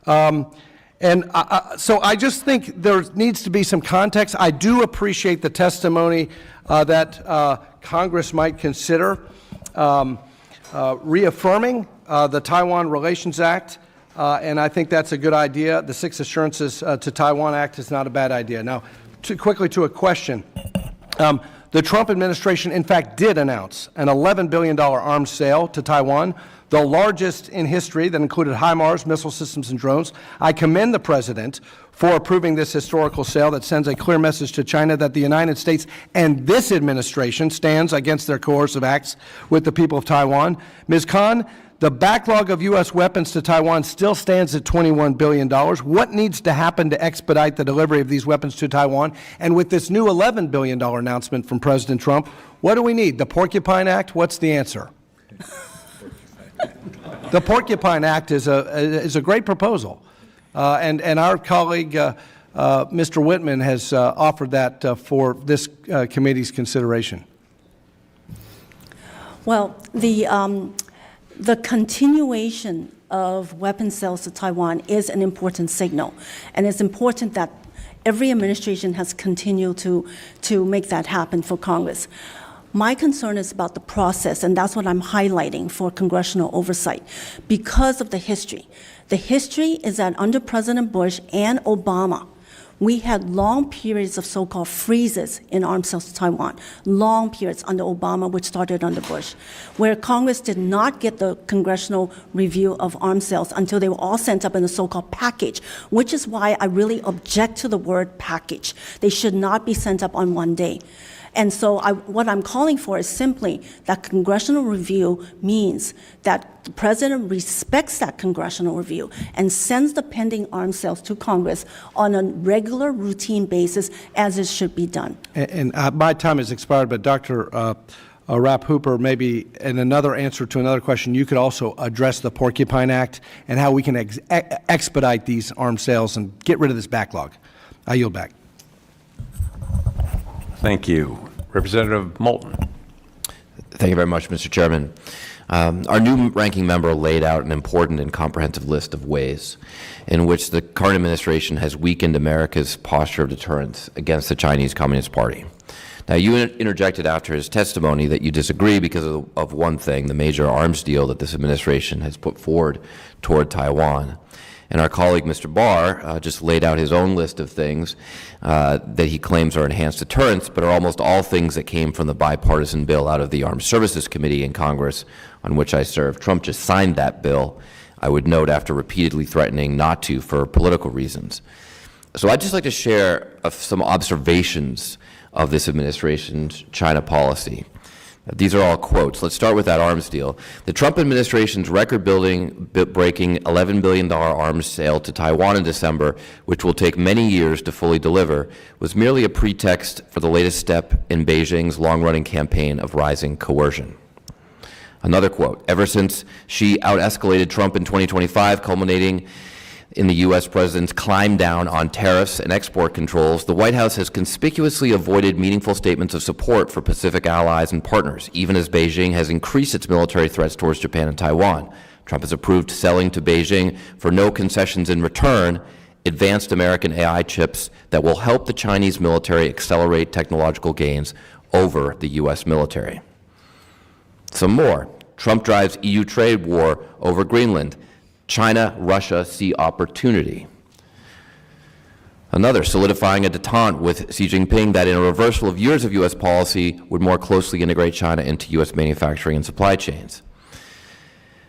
So I just think there needs to be some context. I do appreciate the testimony that Congress might consider reaffirming the Taiwan Relations Act. And I think that's a good idea. The Six Assurances to Taiwan Act is not a bad idea. Now, quickly to a question. The Trump administration, in fact, did announce an $11 billion arms sale to Taiwan, the largest in history, that included HIMARS, missile systems, and drones. I commend the president for approving this historical sale that sends a clear message to China that the United States and this administration stands against their coercive acts with the people of Taiwan. Ms. Khan, the backlog of U.S. weapons to Taiwan still stands at $21 billion. What needs to happen to expedite the delivery of these weapons to Taiwan? And with this new $11 billion announcement from President Trump, what do we need? The Porcupine Act? What's the answer? The Porcupine Act is a great proposal. And our colleague, Mr. Whitman, has offered that for this committee's consideration. Well, the continuation of weapon sales to Taiwan is an important signal, and it's important that every administration has continued to make that happen for Congress. My concern is about the process, and that's what I'm highlighting for congressional oversight, because of the history. The history is that under President Bush and Obama, we had long periods of so-called freezes in arms sales to Taiwan, long periods under Obama, which started under Bush, where Congress did not get the congressional review of arms sales until they were all sent up in a so-called package, which is why I really object to the word package. They should not be sent up on one day. And so what I'm calling for is simply that congressional review means that the president respects that congressional review and sends the pending arms sales to Congress on a regular, routine basis, as it should be done. And my time has expired, but Dr. Rapp Hooper, maybe in another answer to another question, you could also address the Porcupine Act and how we can expedite these arms sales and get rid of this backlog. I yield back. Thank you. Representative Moulton. Thank you very much, Mr. Chairman. Our new ranking member laid out an important and comprehensive list of ways in which the current administration has weakened America's posture of deterrence against the Chinese Communist Party. Now, you interjected after his testimony that you disagree because of one thing, the major arms deal that this administration has put forward toward Taiwan. And our colleague, Mr. Barr, just laid out his own list of things that he claims are enhanced deterrence, but are almost all things that came from the bipartisan bill out of the Armed Services Committee in Congress on which I serve. Trump just signed that bill, I would note, after repeatedly threatening not to for political reasons. So I'd just like to share some observations of this administration's China policy. These are all quotes. Let's start with that arms deal. The Trump administration's record-breaking $11 billion arms sale to Taiwan in December, which will take many years to fully deliver, was merely a pretext for the latest step in Beijing's long-running campaign of rising coercion. Another quote, ever since Xi out-escalated Trump in 2025, culminating in the U.S. president's climb down on tariffs and export controls, the White House has conspicuously avoided meaningful statements of support for Pacific allies and partners, even as Beijing has increased its military threats towards Japan and Taiwan. Trump has approved selling to Beijing, for no concessions in return, advanced American AI chips that will help the Chinese military accelerate technological gains over the U.S. military. Some more. Trump drives EU trade war over Greenland. China, Russia see opportunity. Another, solidifying a détente with Xi Jinping that in a reversal of years of U.S. policy would more closely integrate China into U.S. manufacturing and supply chains.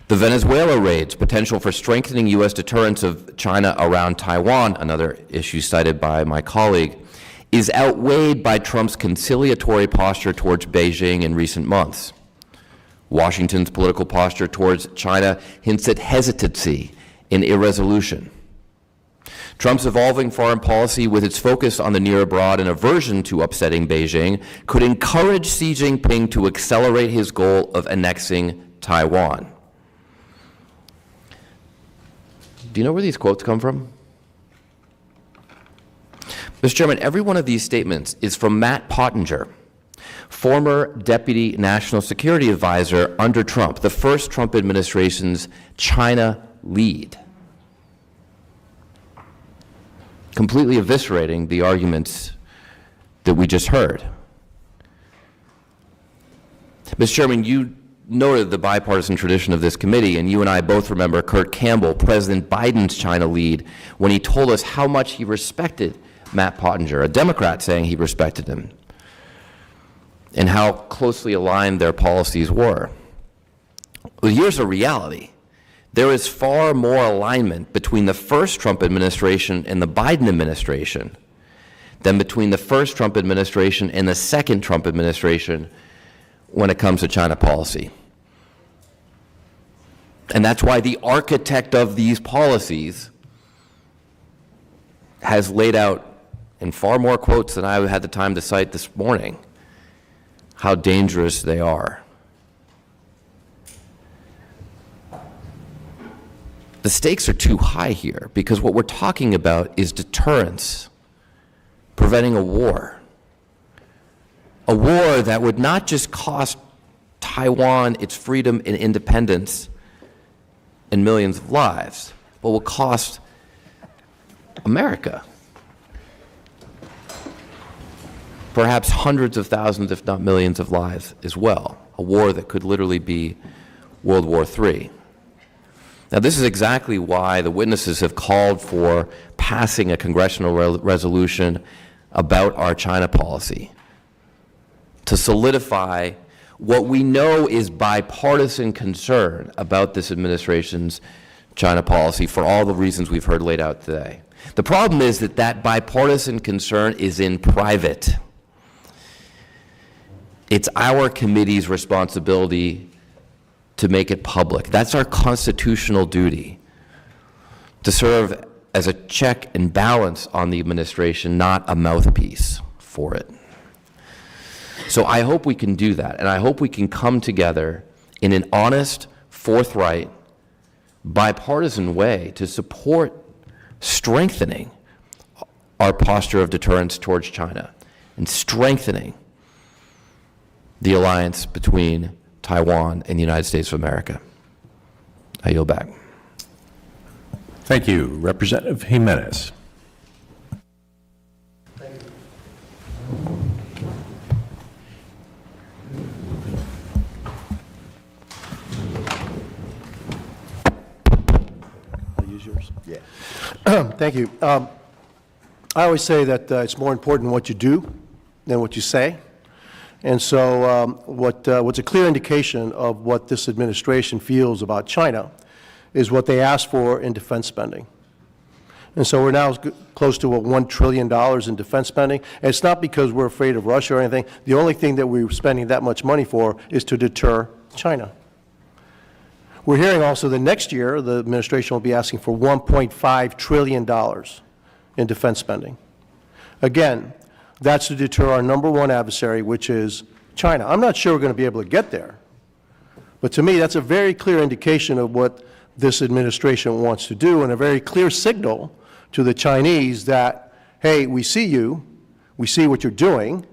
The Venezuela raids, potential for strengthening U.S. deterrence of China around Taiwan, another issue cited by my colleague, is outweighed by Trump's conciliatory posture towards Beijing in recent months. Washington's political posture towards China hints at hesitancy and irresolution. Trump's evolving foreign policy, with its focus on the near abroad and aversion to upsetting Beijing, could encourage Xi Jinping to accelerate his goal of annexing Taiwan. Do you know where these quotes come from? Mr. Chairman, every one of these statements is from Matt Pottinger, former Deputy National Security Advisor under Trump, the first Trump administration's China lead, completely eviscerating the arguments that we just heard. Mr. Chairman, you noted the bipartisan tradition of this committee, and you and I both remember Kurt Campbell, President Biden's China lead, when he told us how much he respected Matt Pottinger, a Democrat, saying he respected him, and how closely aligned their policies were. Well, here's a reality. There is far more alignment between the first Trump administration and the Biden administration than between the first Trump administration and the second Trump administration when it comes to China policy. And that's why the architect of these policies has laid out, in far more quotes than I had the time to cite this morning, how dangerous they are. The stakes are too high here, because what we're talking about is deterrence, preventing a war that would not just cost Taiwan its freedom and independence and millions of lives, but will cost America perhaps hundreds of thousands, if not millions of lives as well, a war that could literally be World War III. Now, this is exactly why the witnesses have called for passing a congressional resolution about our China policy, to solidify what we know is bipartisan concern about this administration's China policy for all the reasons we've heard laid out today. The problem is that that bipartisan concern is in private. It's our committee's responsibility to make it public. That's our constitutional duty, to serve as a check and balance on the administration, not a mouthpiece for it. So I hope we can do that, and I hope we can come together in an honest, forthright, bipartisan way to support strengthening our posture of deterrence towards China and strengthening the alliance between Taiwan and the United States of America. I yield back. Thank you. Representative Jimenez. Thank you. I always say that it's more important what you do than what you say. And so what's a clear indication of what this administration feels about China is what they asked for in defense spending. And so we're now close to $1 trillion in defense spending. And it's not because we're afraid of Russia or anything. The only thing that we're spending that much money for is to deter China. We're hearing also that next year the administration will be asking for $1.5 trillion in defense spending. Again, that's to deter our number one adversary, which is China. I'm not sure we're going to be able to get there. But to me, that's a very clear indication of what this administration wants to do, and a very clear signal to the Chinese that, hey, we see you, we see what you're doing,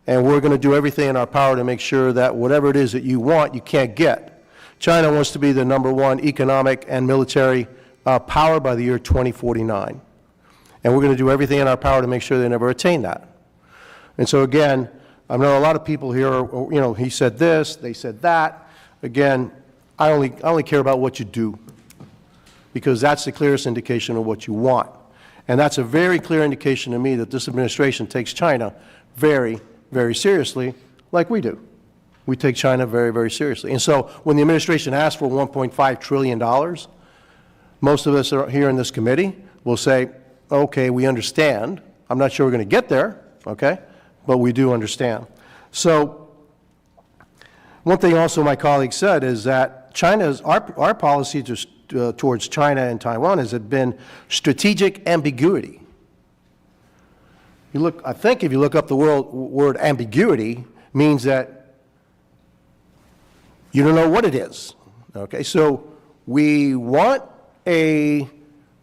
and we're going to do everything in our power to make sure that whatever it is that you want, you can't get. China wants to be the number one economic and military power by the year 2049. And we're going to do everything in our power to make sure they never attain that. And so again, I know a lot of people here, you know, he said this, they said that. Again, I only care about what you do, because that's the clearest indication of what you want. And that's a very clear indication to me that this administration takes China very, very seriously, like we do. We take China very, very seriously. And so when the administration asks for $1.5 trillion, most of us are here in this committee will say, okay, we understand. I'm not sure we're going to get there, okay, but we do understand. So one thing also my colleague said is that China's, our policy towards China and Taiwan has been strategic ambiguity. You look, I think if you look up the word ambiguity, means that you don't know what it is. Okay, so we want a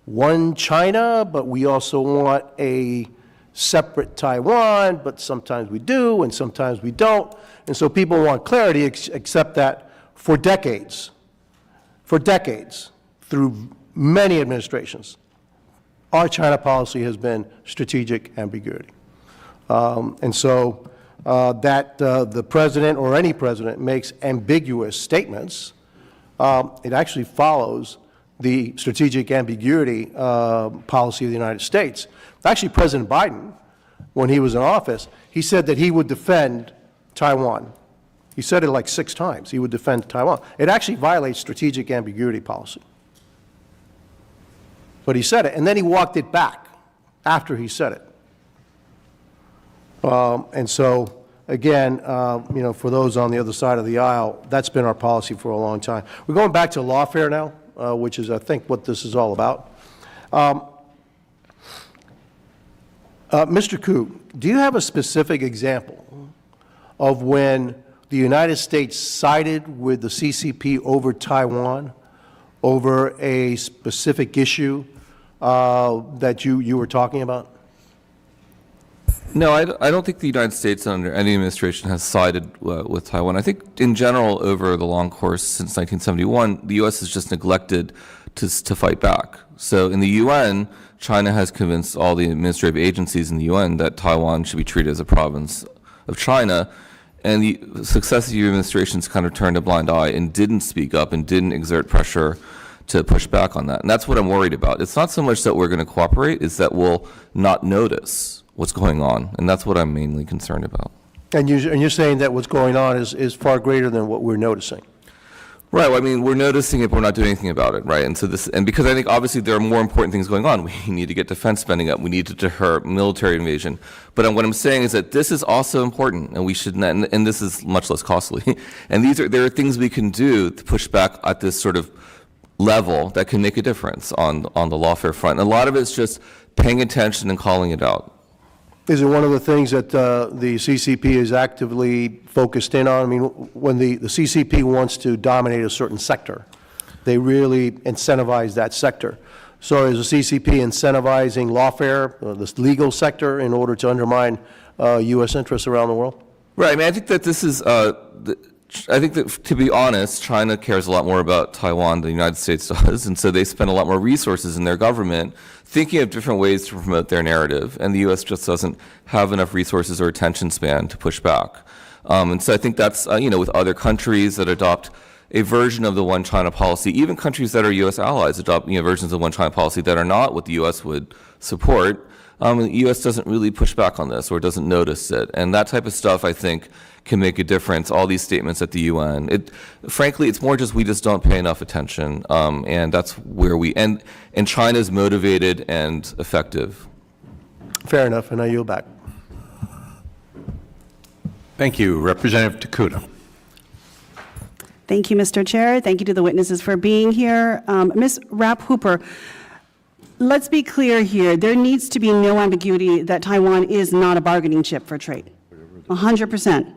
one China, but we also want a separate Taiwan, but sometimes we do and sometimes we don't. And so people want clarity, except that for decades, through many administrations, our China policy has been strategic ambiguity. And so that the president or any president makes ambiguous statements, it actually follows the strategic ambiguity policy of the United States. Actually, President Biden, when he was in office, he said that he would defend Taiwan. He said it like 6 times. He would defend Taiwan. It actually violates strategic ambiguity policy. But he said it, and then he walked it back after he said it. And so, again, you know, for those on the other side of the aisle, that's been our policy for a long time. We're going back to lawfare now, which is, I think, what this is all about. Mr. Koo, do you have a specific example of when the United States sided with the CCP over Taiwan, over a specific issue that you were talking about? No, I don't think the United States under any administration has sided with Taiwan. I think in general, over the long course since 1971, the U.S. has just neglected to fight back. So in the UN, China has convinced all the administrative agencies in the UN that Taiwan should be treated as a province of China, and the successive administrations kind of turned a blind eye and didn't speak up and didn't exert pressure to push back on that. And that's what I'm worried about. It's not so much that we're going to cooperate, it's that we'll not notice what's going on, and that's what I'm mainly concerned about. And you're saying that what's going on is far greater than what we're noticing? Right. Well, I mean, we're noticing it, but we're not doing anything about it, right? And so because I think obviously there are more important things going on. We need to get defense spending up. We need to deter military invasion. But what I'm saying is that this is also important, and we should not, and this is much less costly. And there are things we can do to push back at this sort of level that can make a difference on the lawfare front. And a lot of it's just paying attention and calling it out. Is it one of the things that the CCP is actively focused in on? I mean, when the CCP wants to dominate a certain sector, they really incentivize that sector. So is the CCP incentivizing lawfare, this legal sector, in order to undermine U.S. interests around the world? Right. I mean, I think that this is, I think that, to be honest, China cares a lot more about Taiwan than the United States does, and so they spend a lot more resources in their government thinking of different ways to promote their narrative, and the U.S. just doesn't have enough resources or attention span to push back. And so I think that's, you know, with other countries that adopt a version of the one China policy, even countries that are U.S. allies adopt, you know, versions of one China policy that are not what the U.S. would support. The U.S. doesn't really push back on this or doesn't notice it. And that type of stuff, I think, can make a difference, all these statements at the UN. Frankly, it's more just we just don't pay enough attention, and that's where and China's motivated and effective. Fair enough, and I yield back. Thank you. Representative Takuda. Thank you, Mr. Chair. Thank you to the witnesses for being here. Ms. Rapp-Hooper, let's be clear here. There needs to be no ambiguity that Taiwan is not a bargaining chip for trade. 100%.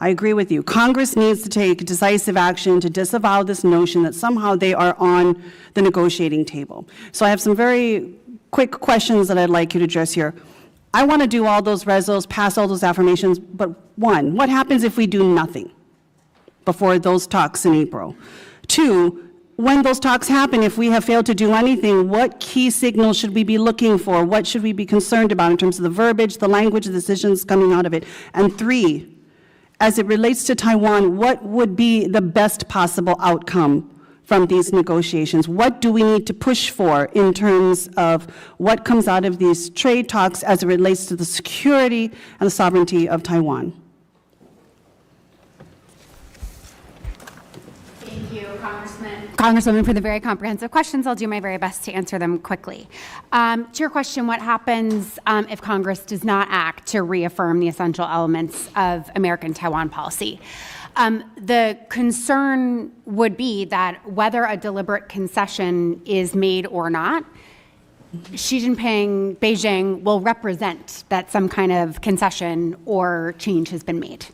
I agree with you. Congress needs to take decisive action to disavow this notion that somehow they are on the negotiating table. So I have some very quick questions that I'd like you to address here. I want to do all those resos, pass all those affirmations, but one, what happens if we do nothing before those talks in April? Two, when those talks happen, if we have failed to do anything, what key signals should we be looking for? What should we be concerned about in terms of the verbiage, the language, the decisions coming out of it? And three, as it relates to Taiwan, what would be the best possible outcome from these negotiations? What do we need to push for in terms of what comes out of these trade talks as it relates to the security and the sovereignty of Taiwan? Thank you, Congresswoman, for the very comprehensive questions. I'll do my very best to answer them quickly. To your question, what happens if Congress does not act to reaffirm the essential elements of American Taiwan policy? The concern would be that whether a deliberate concession is made or not, Xi Jinping, Beijing will represent that some kind of concession or change has been made.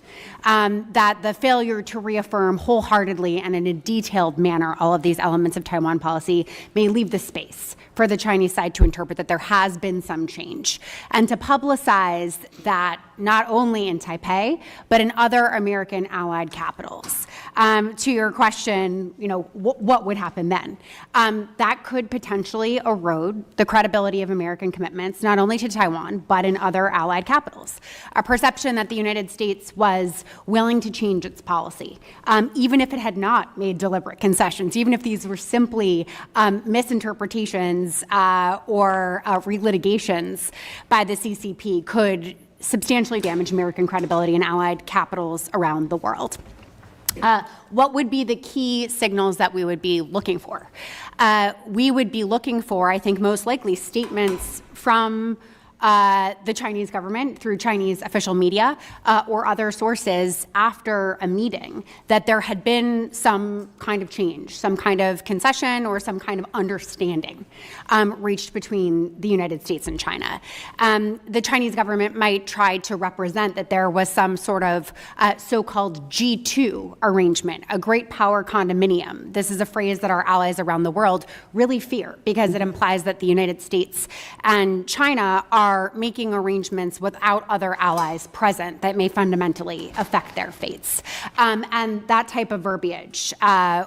That the failure to reaffirm wholeheartedly and in a detailed manner all of these elements of Taiwan policy may leave the space for the Chinese side to interpret that there has been some change, and to publicize that not only in Taipei, but in other American allied capitals. To your question, what would happen then? That could potentially erode the credibility of American commitments, not only to Taiwan, but in other allied capitals. A perception that the United States was willing to change its policy, even if it had not made deliberate concessions, even if these were simply misinterpretations or relitigations by the CCP, could substantially damage American credibility in allied capitals around the world. What would be the key signals that we would be looking for? We would be looking for, I think most likely, statements from the Chinese government through Chinese official media or other sources after a meeting that there had been some kind of change, some kind of concession or some kind of understanding reached between the United States and China. The Chinese government might try to represent that there was some sort of so-called G2 arrangement, a great power condominium. This is a phrase that our allies around the world really fear because it implies that the United States and China are making arrangements without other allies present that may fundamentally affect their fates. And that type of verbiage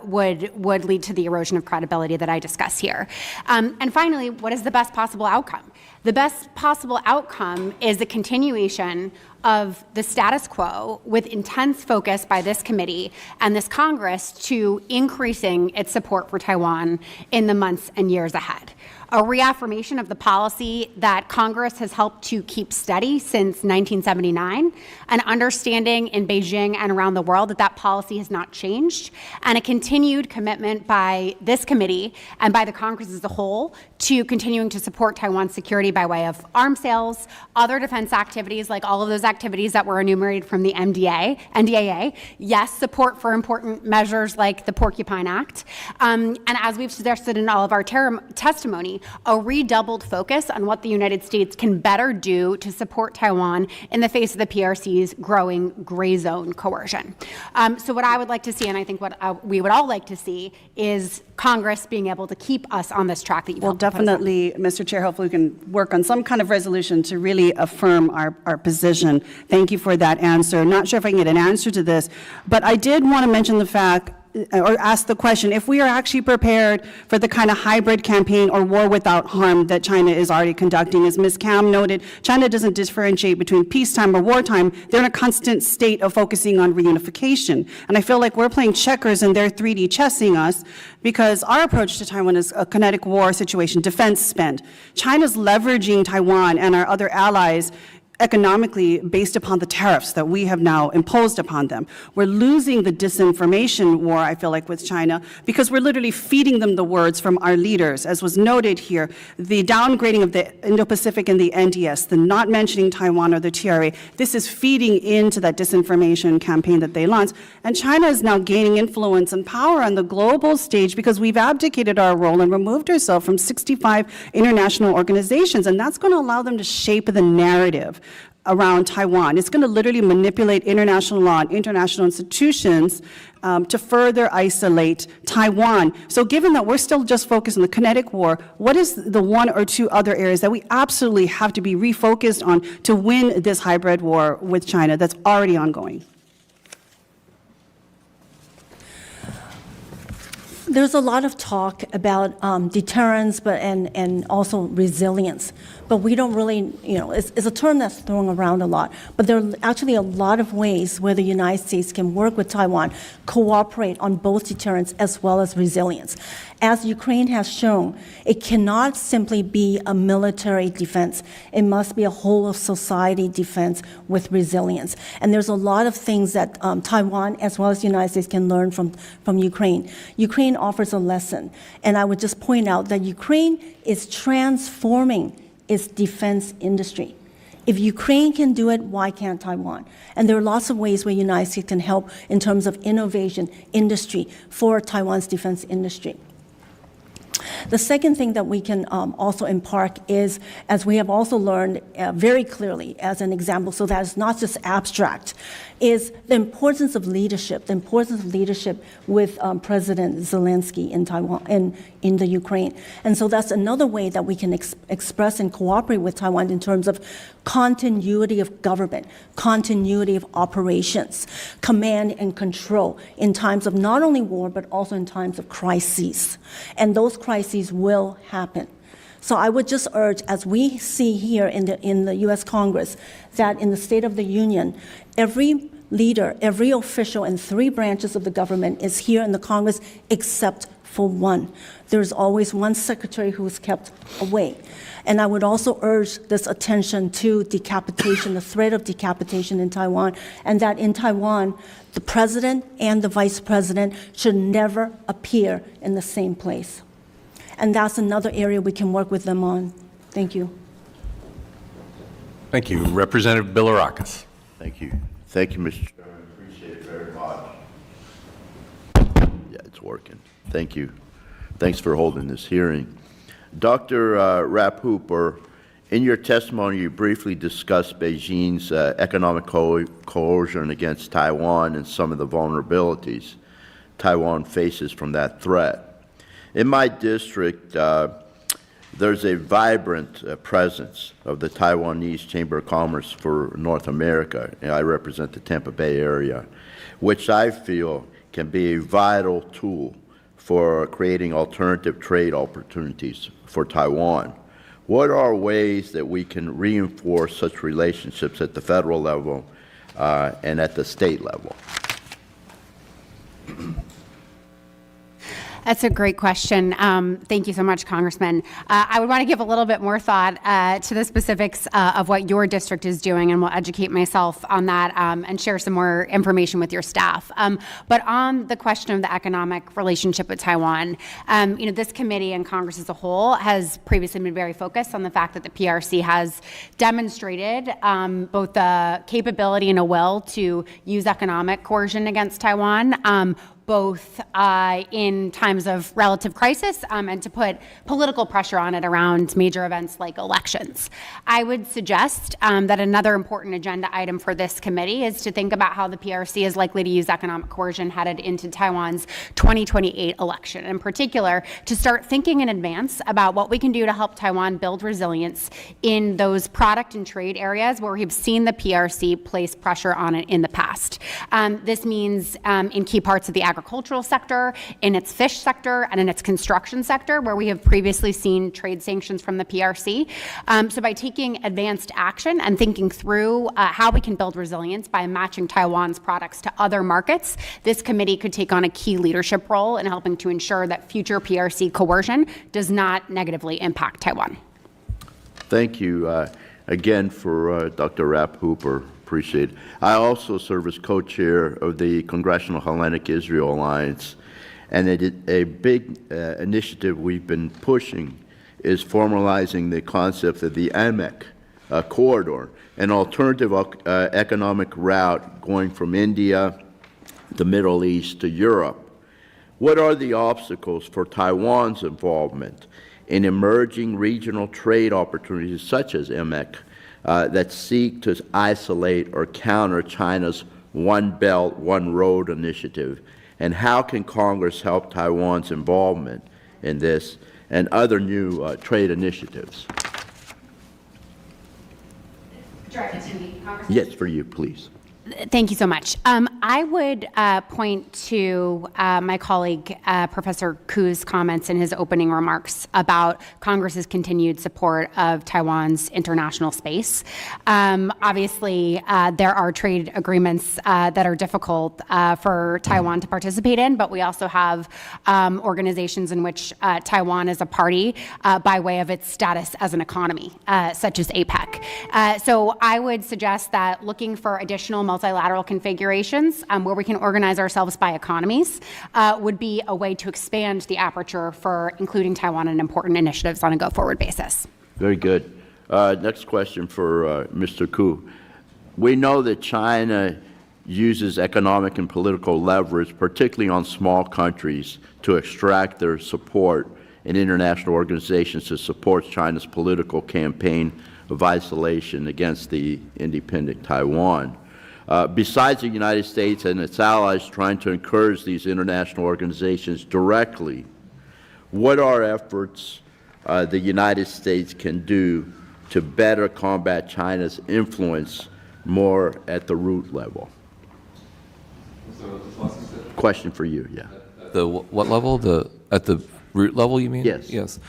would lead to the erosion of credibility that I discuss here. And finally, what is the best possible outcome? The best possible outcome is the continuation of the status quo with intense focus by this committee and this Congress to increasing its support for Taiwan in the months and years ahead. A reaffirmation of the policy that Congress has helped to keep steady since 1979, an understanding in Beijing and around the world that that policy has not changed, and a continued commitment by this committee and by the Congress as a whole to continuing to support Taiwan's security by way of arms sales, other defense activities, like all of those activities that were enumerated from the NDAA, yes, support for important measures like the Porcupine Act, and as we've suggested in all of our testimony, a redoubled focus on what the United States can better do to support Taiwan in the face of the PRC's growing gray zone coercion. So what I would like to see, and I think what we would all like to see, is Congress being able to keep us on this track that you've helped Definitely, Mr. Chair, hopefully we can work on some kind of resolution to really affirm our position. Thank you for that answer. Not sure if I can get an answer to this, but I did want to mention the fact or ask the question, if we are actually prepared for the kind of hybrid campaign or war without harm that China is already conducting. As Ms. Kam noted, China doesn't differentiate between peacetime or wartime. They're in a constant state of focusing on reunification. And I feel like we're playing checkers and they're 3D chessing us, because our approach to Taiwan is a kinetic war situation, defense spend. China's leveraging Taiwan and our other allies economically based upon the tariffs that we have now imposed upon them. We're losing the disinformation war, I feel like, with China, because we're literally feeding them the words from our leaders. As was noted here, the downgrading of the Indo-Pacific and the NDS, the not mentioning Taiwan or the TRA, this is feeding into that disinformation campaign that they launched. And China is now gaining influence and power on the global stage because we've abdicated our role and removed ourselves from 65 international organizations. And that's going to allow them to shape the narrative around Taiwan. It's going to literally manipulate international law and international institutions to further isolate Taiwan. So given that we're still just focused on the kinetic war, what is the one or two other areas that we absolutely have to be refocused on to win this hybrid war with China that's already ongoing? There's a lot of talk about deterrence, and also resilience. But we don't really, it's a term that's thrown around a lot. But there are actually a lot of ways where the United States can work with Taiwan, cooperate on both deterrence as well as resilience. As Ukraine has shown, it cannot simply be a military defense. It must be a whole of society defense with resilience. And there's a lot of things that Taiwan as well as the United States can learn from Ukraine. Ukraine offers a lesson. And I would just point out that Ukraine is transforming its defense industry. If Ukraine can do it, why can't Taiwan? And there are lots of ways where the United States can help in terms of innovation, industry, for Taiwan's defense industry. The second thing that we can also impart is, as we have also learned very clearly as an example, so that it's not just abstract, is the importance of leadership, with President Zelensky in Taiwan, in the Ukraine. And so that's another way that we can express and cooperate with Taiwan in terms of continuity of government, continuity of operations, command and control in times of not only war, but also in times of crises. And those crises will happen. So I would just urge, as we see here in the U.S. Congress, that in the State of the Union, every leader, every official in 3 branches of the government is here in the Congress except for one. There's always one secretary who's kept away. And I would also urge this attention to decapitation, the threat of decapitation in Taiwan, and that in Taiwan, the president and the vice president should never appear in the same place. And that's another area we can work with them on. Thank you. Thank you. Representative Bilirakis. Thank you. Thank you, Mr. Chairman. Appreciate it very much. Yeah, it's working. Thank you. Thanks for holding this hearing. Dr. Hooper, in your testimony, you briefly discussed Beijing's economic coercion against Taiwan and some of the vulnerabilities Taiwan faces from that threat. In my district, there's a vibrant presence of the Taiwanese Chamber of Commerce for North America. I represent the Tampa Bay area, which I feel can be a vital tool for creating alternative trade opportunities for Taiwan. What are ways that we can reinforce such relationships at the federal level and at the state level? That's a great question. Thank you so much, Congressman. I would want to give a little bit more thought to the specifics of what your district is doing, and will educate myself on that and share some more information with your staff. But on the question of the economic relationship with Taiwan, this committee and Congress as a whole has previously been very focused on the fact that the PRC has demonstrated both the capability and a will to use economic coercion against Taiwan, both in times of relative crisis and to put political pressure on it around major events like elections. I would suggest that another important agenda item for this committee is to think about how the PRC is likely to use economic coercion headed into Taiwan's 2028 election. In particular, to start thinking in advance about what we can do to help Taiwan build resilience in those product and trade areas where we've seen the PRC place pressure on it in the past. This means in key parts of the agricultural sector, in its fish sector, and in its construction sector, where we have previously seen trade sanctions from the PRC. So by taking advanced action and thinking through how we can build resilience by matching Taiwan's products to other markets, this committee could take on a key leadership role in helping to ensure that future PRC coercion does not negatively impact Taiwan. Thank you again for Dr. Rapp Hooper. Appreciate it. I also serve as co-chair of the Congressional Hellenic Israel Alliance, and a big initiative we've been pushing is formalizing the concept of the AMEC corridor, an alternative economic route going from India, the Middle East to Europe. What are the obstacles for Taiwan's involvement in emerging regional trade opportunities such as AMEC that seek to isolate or counter China's One Belt, One Road initiative? And how can Congress help Taiwan's involvement in this and other new trade initiatives? Directed to me, Congressman. Yes, for you, please. Thank you so much. I would point to my colleague, Professor Ku's comments in his opening remarks about Congress's continued support of Taiwan's international space. Obviously, there are trade agreements that are difficult for Taiwan to participate in, but we also have organizations in which Taiwan is a party by way of its status as an economy, such as APEC. So I would suggest that looking for additional multilateral configurations where we can organize ourselves by economies would be a way to expand the aperture for including Taiwan in important initiatives on a go-forward basis. Very good. Next question for Mr. Ku. We know that China uses economic and political leverage, particularly on small countries, to extract their support in international organizations to support China's political campaign of isolation against the independent Taiwan. Besides the United States and its allies trying to encourage these international organizations directly, what are efforts the United States can do to better combat China's influence more at the root level? Question for you, yeah. The what level? At the root level, you mean? Yes. Yes.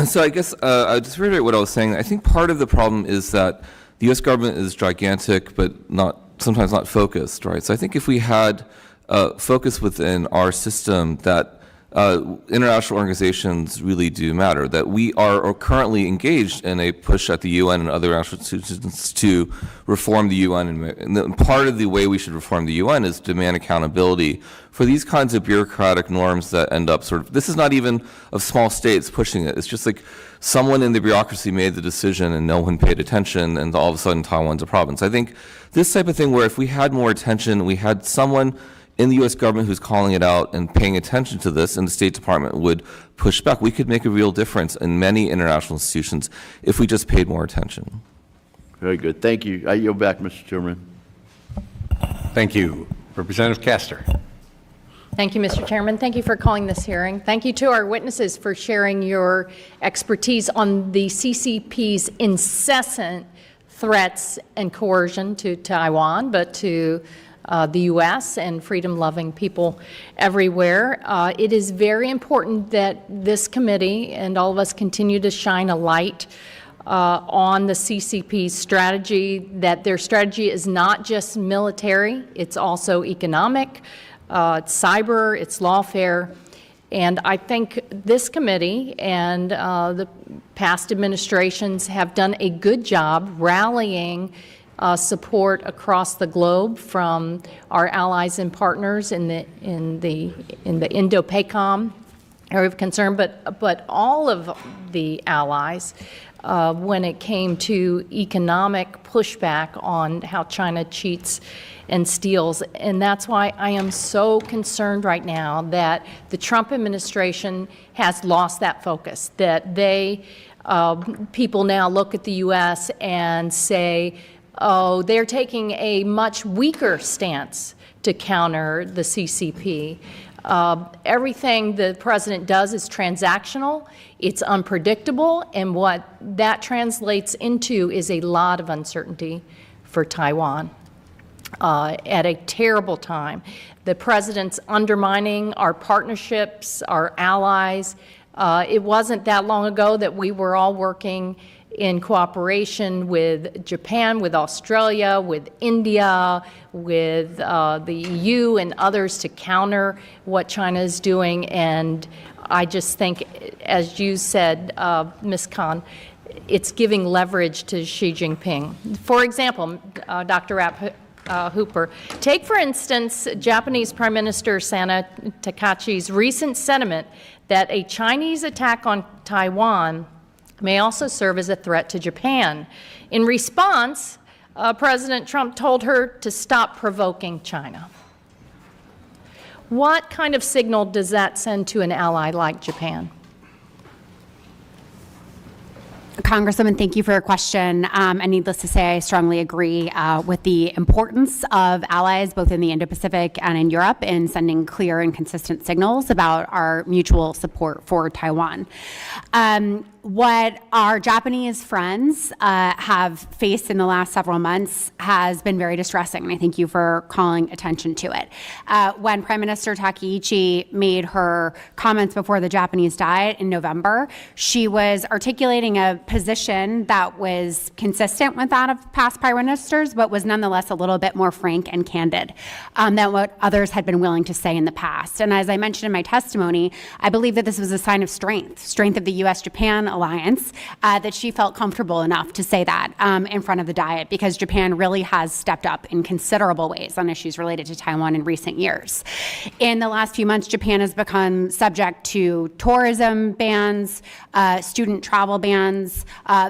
So I guess I'll just reiterate what I was saying. I think part of the problem is that the U.S. government is gigantic, but sometimes not focused, right? So I think if we had focus within our system that international organizations really do matter, that we are currently engaged in a push at the UN and other international institutions to reform the UN. And part of the way we should reform the UN is demand accountability for these kinds of bureaucratic norms that end up this is not even of small states pushing it. It's just like someone in the bureaucracy made the decision and no one paid attention, and all of a sudden Taiwan's a province. I think this type of thing where if we had more attention, we had someone in the U.S. government who's calling it out and paying attention to this, and the State Department would push back. We could make a real difference in many international institutions if we just paid more attention. Very good. Thank you. I yield back, Mr. Chairman. Thank you. Representative Castor. Thank you, Mr. Chairman. Thank you for calling this hearing. Thank you to our witnesses for sharing your expertise on the CCP's incessant threats and coercion to Taiwan, but to the U.S. and freedom-loving people everywhere. It is very important that this committee and all of us continue to shine a light on the CCP's strategy, that their strategy is not just military, it's also economic, it's cyber, it's lawfare. And I think this committee and the past administrations have done a good job rallying support across the globe from our allies and partners in the Indo-PACOM area of concern, but all of the allies when it came to economic pushback on how China cheats and steals. And that's why I am so concerned right now that the Trump administration has lost that focus, that people now look at the U.S. and say, oh, they're taking a much weaker stance to counter the CCP. Everything the president does is transactional, it's unpredictable, and what that translates into is a lot of uncertainty for Taiwan at a terrible time. the president's undermining our partnerships, our allies. It wasn't that long ago that we were all working in cooperation with Japan, with Australia, with India, with the EU and others to counter what China is doing. And I just think, as you said, Ms. Khan, it's giving leverage to Xi Jinping. For example, Dr. Hooper, take, for instance, Japanese Prime Minister Sana Takachi's recent sentiment that a Chinese attack on Taiwan may also serve as a threat to Japan. In response, President Trump told her to stop provoking China. What kind of signal does that send to an ally like Japan? Congresswoman, thank you for your question. And needless to say, I strongly agree with the importance of allies both in the Indo-Pacific and in Europe in sending clear and consistent signals about our mutual support for Taiwan. What our Japanese friends have faced in the last several months has been very distressing, and I thank you for calling attention to it. When Prime Minister Takaichi made her comments before the Japanese Diet in November, she was articulating a position that was consistent with that of past prime ministers, but was nonetheless a little bit more frank and candid than what others had been willing to say in the past. And as I mentioned in my testimony, I believe that this was a sign of strength of the U.S.-Japan alliance, that she felt comfortable enough to say that in front of the Diet, because Japan really has stepped up in considerable ways on issues related to Taiwan in recent years. In the last few months, Japan has become subject to tourism bans, student travel bans,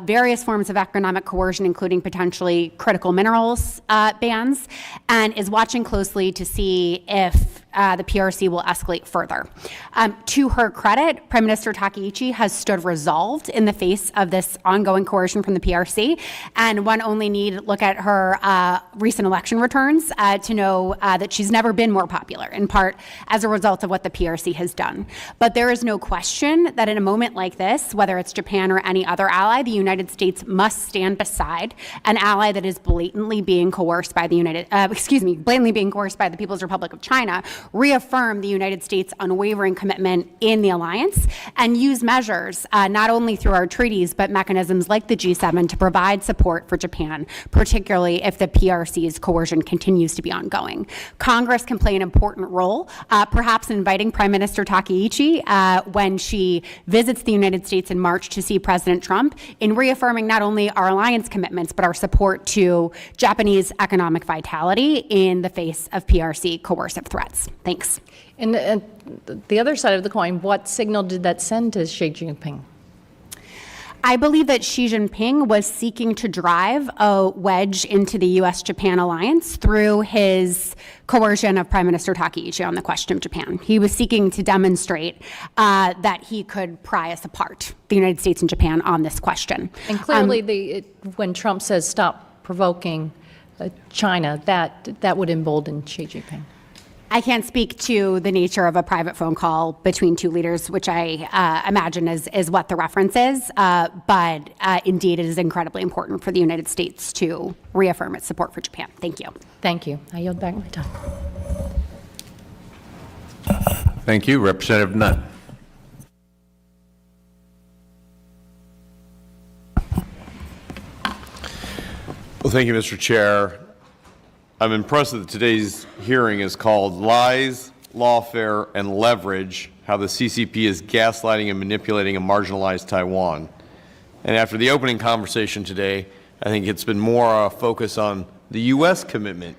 various forms of economic coercion, including potentially critical minerals bans, and is watching closely to see if the PRC will escalate further. To her credit, Prime Minister Takaichi has stood resolved in the face of this ongoing coercion from the PRC, and one only need look at her recent election returns to know that she's never been more popular, in part as a result of what the PRC has done. But there is no question that in a moment like this, whether it's Japan or any other ally, the United States must stand beside an ally that is blatantly being coerced by the blatantly being coerced by the People's Republic of China, reaffirm the United States' unwavering commitment in the alliance, and use measures not only through our treaties, but mechanisms like the G7 to provide support for Japan, particularly if the PRC's coercion continues to be ongoing. Congress can play an important role, perhaps inviting Prime Minister Takaichi when she visits the United States in March to see President Trump, in reaffirming not only our alliance commitments, but our support to Japanese economic vitality in the face of PRC coercive threats. Thanks. And the other side of the coin, what signal did that send to Xi Jinping? I believe that Xi Jinping was seeking to drive a wedge into the U.S.-Japan alliance through his coercion of Prime Minister Takaichi on the question of Japan. He was seeking to demonstrate that he could pry us apart, the United States and Japan, on this question. And clearly, when Trump says stop provoking China, that would embolden Xi Jinping. I can't speak to the nature of a private phone call between two leaders, which I imagine is what the reference is. But indeed, it is incredibly important for the United States to reaffirm its support for Japan. Thank you. Thank you. I yield back my time. Thank you. Representative Nutt. Well, thank you, Mr. Chair. I'm impressed that today's hearing is called Lies, Lawfare, and Leverage, How the CCP is Gaslighting and Manipulating a Marginalized Taiwan. And after the opening conversation today, I think it's been more a focus on the U.S. commitment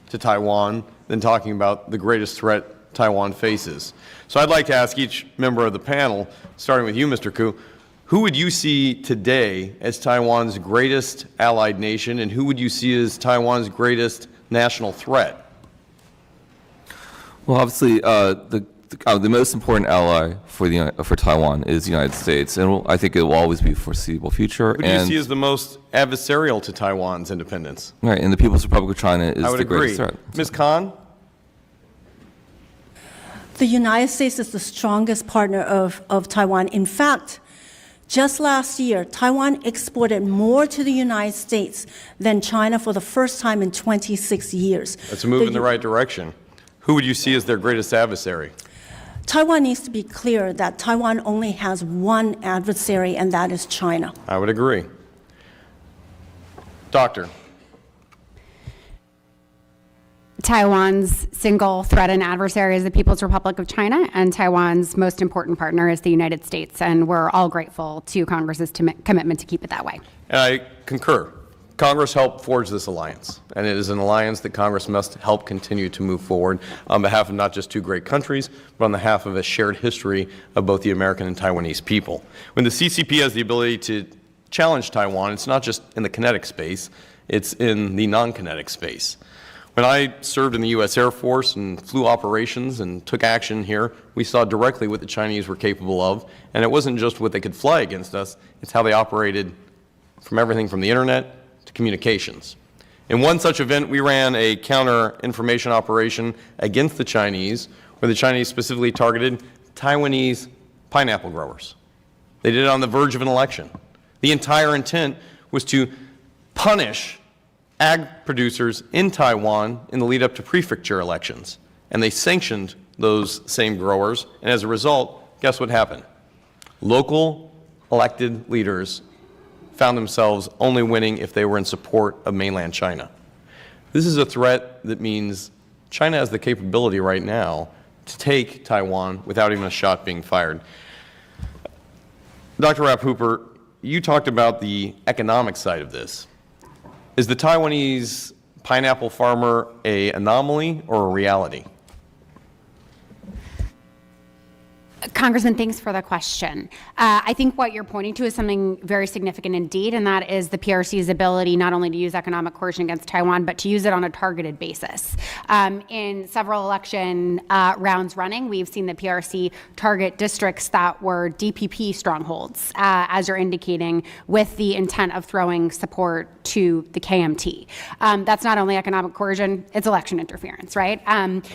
to Taiwan than talking about the greatest threat Taiwan faces. So I'd like to ask each member of the panel, starting with you, Mr. Koo, who would you see today as Taiwan's greatest allied nation, and who would you see as Taiwan's greatest national threat? Well, obviously, the most important ally for Taiwan is the United States, and I think it will always be for foreseeable future. Who do you see as the most adversarial to Taiwan's independence? Right, and the People's Republic of China is the greatest threat. Ms. Khan? The United States is the strongest partner of Taiwan. In fact, just last year, Taiwan exported more to the United States than China for the first time in 26 years. That's a move in the right direction. Who would you see as their greatest adversary? Taiwan needs to be clear that Taiwan only has one adversary, and that is China. I would agree. Doctor. Taiwan's single threat and adversary is the People's Republic of China, and Taiwan's most important partner is the United States, and we're all grateful to Congress's commitment to keep it that way. And I concur. Congress helped forge this alliance, and it is an alliance that Congress must help continue to move forward on behalf of not just two great countries, but on behalf of a shared history of both the American and Taiwanese people. When the CCP has the ability to challenge Taiwan, it's not just in the kinetic space, it's in the non-kinetic space. When I served in the U.S. Air Force and flew operations and took action here, we saw directly what the Chinese were capable of, and it wasn't just what they could fly against us, it's how they operated from everything from the internet to communications. In one such event, we ran a counter-information operation against the Chinese, where the Chinese specifically targeted Taiwanese pineapple growers. They did it on the verge of an election. The entire intent was to punish ag producers in Taiwan in the lead up to prefecture elections. And they sanctioned those same growers, and as a result, guess what happened? Local elected leaders found themselves only winning if they were in support of mainland China. This is a threat that means China has the capability right now to take Taiwan without even a shot being fired. Dr. Rapp-Hooper, you talked about the economic side of this. Is the Taiwanese pineapple farmer an anomaly or a reality? Congressman, thanks for the question. I think what you're pointing to is something very significant indeed, and that is the PRC's ability not only to use economic coercion against Taiwan, but to use it on a targeted basis. In several election rounds running, we've seen the PRC target districts that were DPP strongholds, as you're indicating, with the intent of throwing support to the KMT. That's not only economic coercion, it's election interference, right?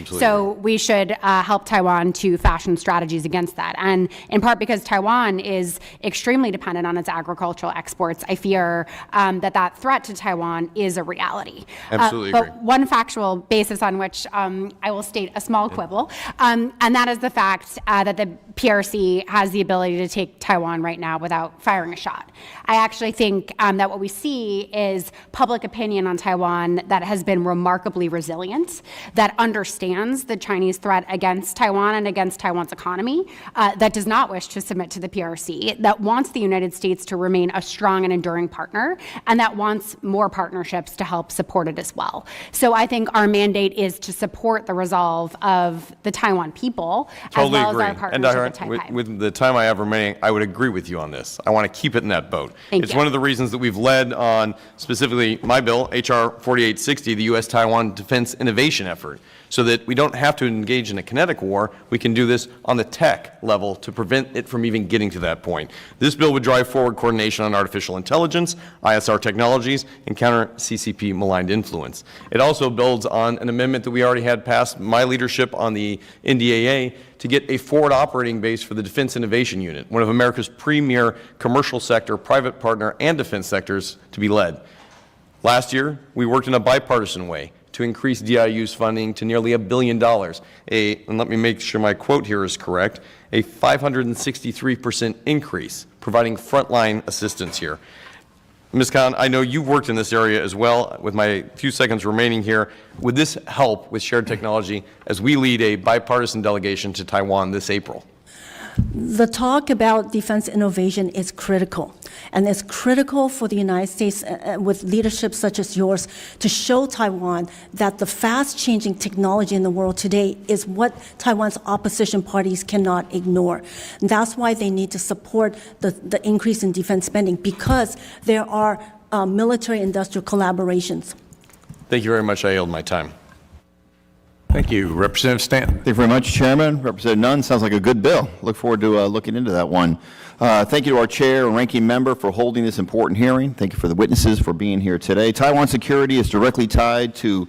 So we should help Taiwan to fashion strategies against that. And in part because Taiwan is extremely dependent on its agricultural exports, I fear that threat to Taiwan is a reality. Absolutely agree. But one factual basis on which I will state a small quibble, and that is the fact that the PRC has the ability to take Taiwan right now without firing a shot. I actually think that what we see is public opinion on Taiwan that has been remarkably resilient, that understands the Chinese threat against Taiwan and against Taiwan's economy, that does not wish to submit to the PRC, that wants the United States to remain a strong and enduring partner, and that wants more partnerships to help support it as well. So I think our mandate is to support the resolve of the Taiwan people, Totally as well agree. as our partnership with Taipei. With the time I have remaining, I would agree with you on this. I want to keep it in that boat. It's you. one of the reasons that we've led on specifically my bill, H.R. 4860, the U.S.-Taiwan Defense Innovation Effort, so that we don't have to engage in a kinetic war. We can do this on the tech level to prevent it from even getting to that point. This bill would drive forward coordination on artificial intelligence, ISR technologies, and counter CCP maligned influence. It also builds on an amendment that we already had passed my leadership on the NDAA to get a forward operating base for the Defense Innovation Unit, one of America's premier commercial sector, private partner, and defense sectors to be led. Last year, we worked in a bipartisan way to increase DIU's funding to nearly $1 billion. And let me make sure my quote here is correct, a 563% increase, providing frontline assistance here. Ms. Khan, I know you've worked in this area as well. With my few seconds remaining here, would this help with shared technology as we lead a bipartisan delegation to Taiwan this April? The talk about defense innovation is critical, and it's critical for the United States with leadership such as yours to show Taiwan that the fast-changing technology in the world today is what Taiwan's opposition parties cannot ignore. And that's why they need to support the increase in defense spending, because there are military-industrial collaborations. Thank you very much. I yield my time. Thank you. Representative Stanton. Thank you very much, Chairman. Representative Nunn, sounds like a good bill. Look forward to looking into that one. Thank you to our chair and ranking member for holding this important hearing. Thank you for the witnesses for being here today. Taiwan security is directly tied to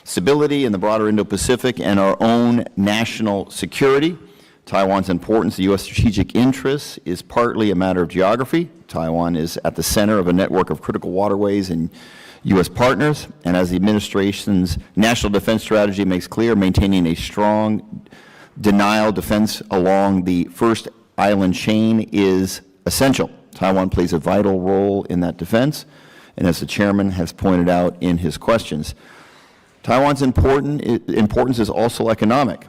stability in the broader Indo-Pacific and our own national security. Taiwan's importance to U.S. strategic interests is partly a matter of geography. Taiwan is at the center of a network of critical waterways and U.S. partners, and as the administration's national defense strategy makes clear, maintaining a strong denial defense along the first island chain is essential. Taiwan plays a vital role in that defense, and as the chairman has pointed out in his questions, Taiwan's importance is also economic.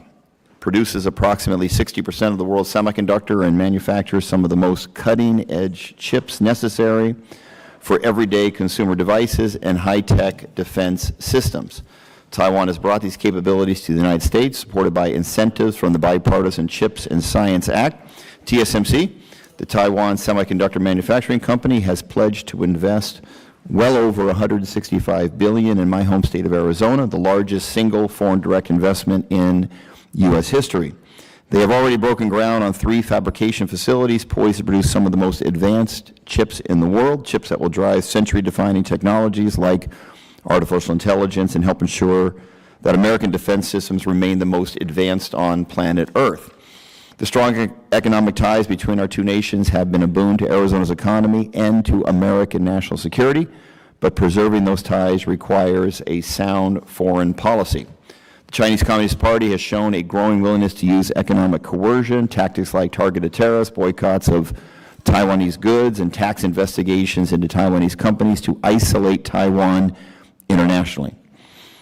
Produces approximately 60% of the world's semiconductor and manufactures some of the most cutting-edge chips necessary for everyday consumer devices and high-tech defense systems. Taiwan has brought these capabilities to the United States, supported by incentives from the Bipartisan Chips and Science Act. TSMC, the Taiwan Semiconductor Manufacturing Company, has pledged to invest well over $165 billion in my home state of Arizona, the largest single foreign direct investment in U.S. history. They have already broken ground on 3 fabrication facilities poised to produce some of the most advanced chips in the world, chips that will drive century-defining technologies like artificial intelligence and help ensure that American defense systems remain the most advanced on planet Earth. The strong economic ties between our two nations have been a boon to Arizona's economy and to American national security, but preserving those ties requires a sound foreign policy. The Chinese Communist Party has shown a growing willingness to use economic coercion, tactics like targeted tariffs, boycotts of Taiwanese goods, and tax investigations into Taiwanese companies to isolate Taiwan internationally.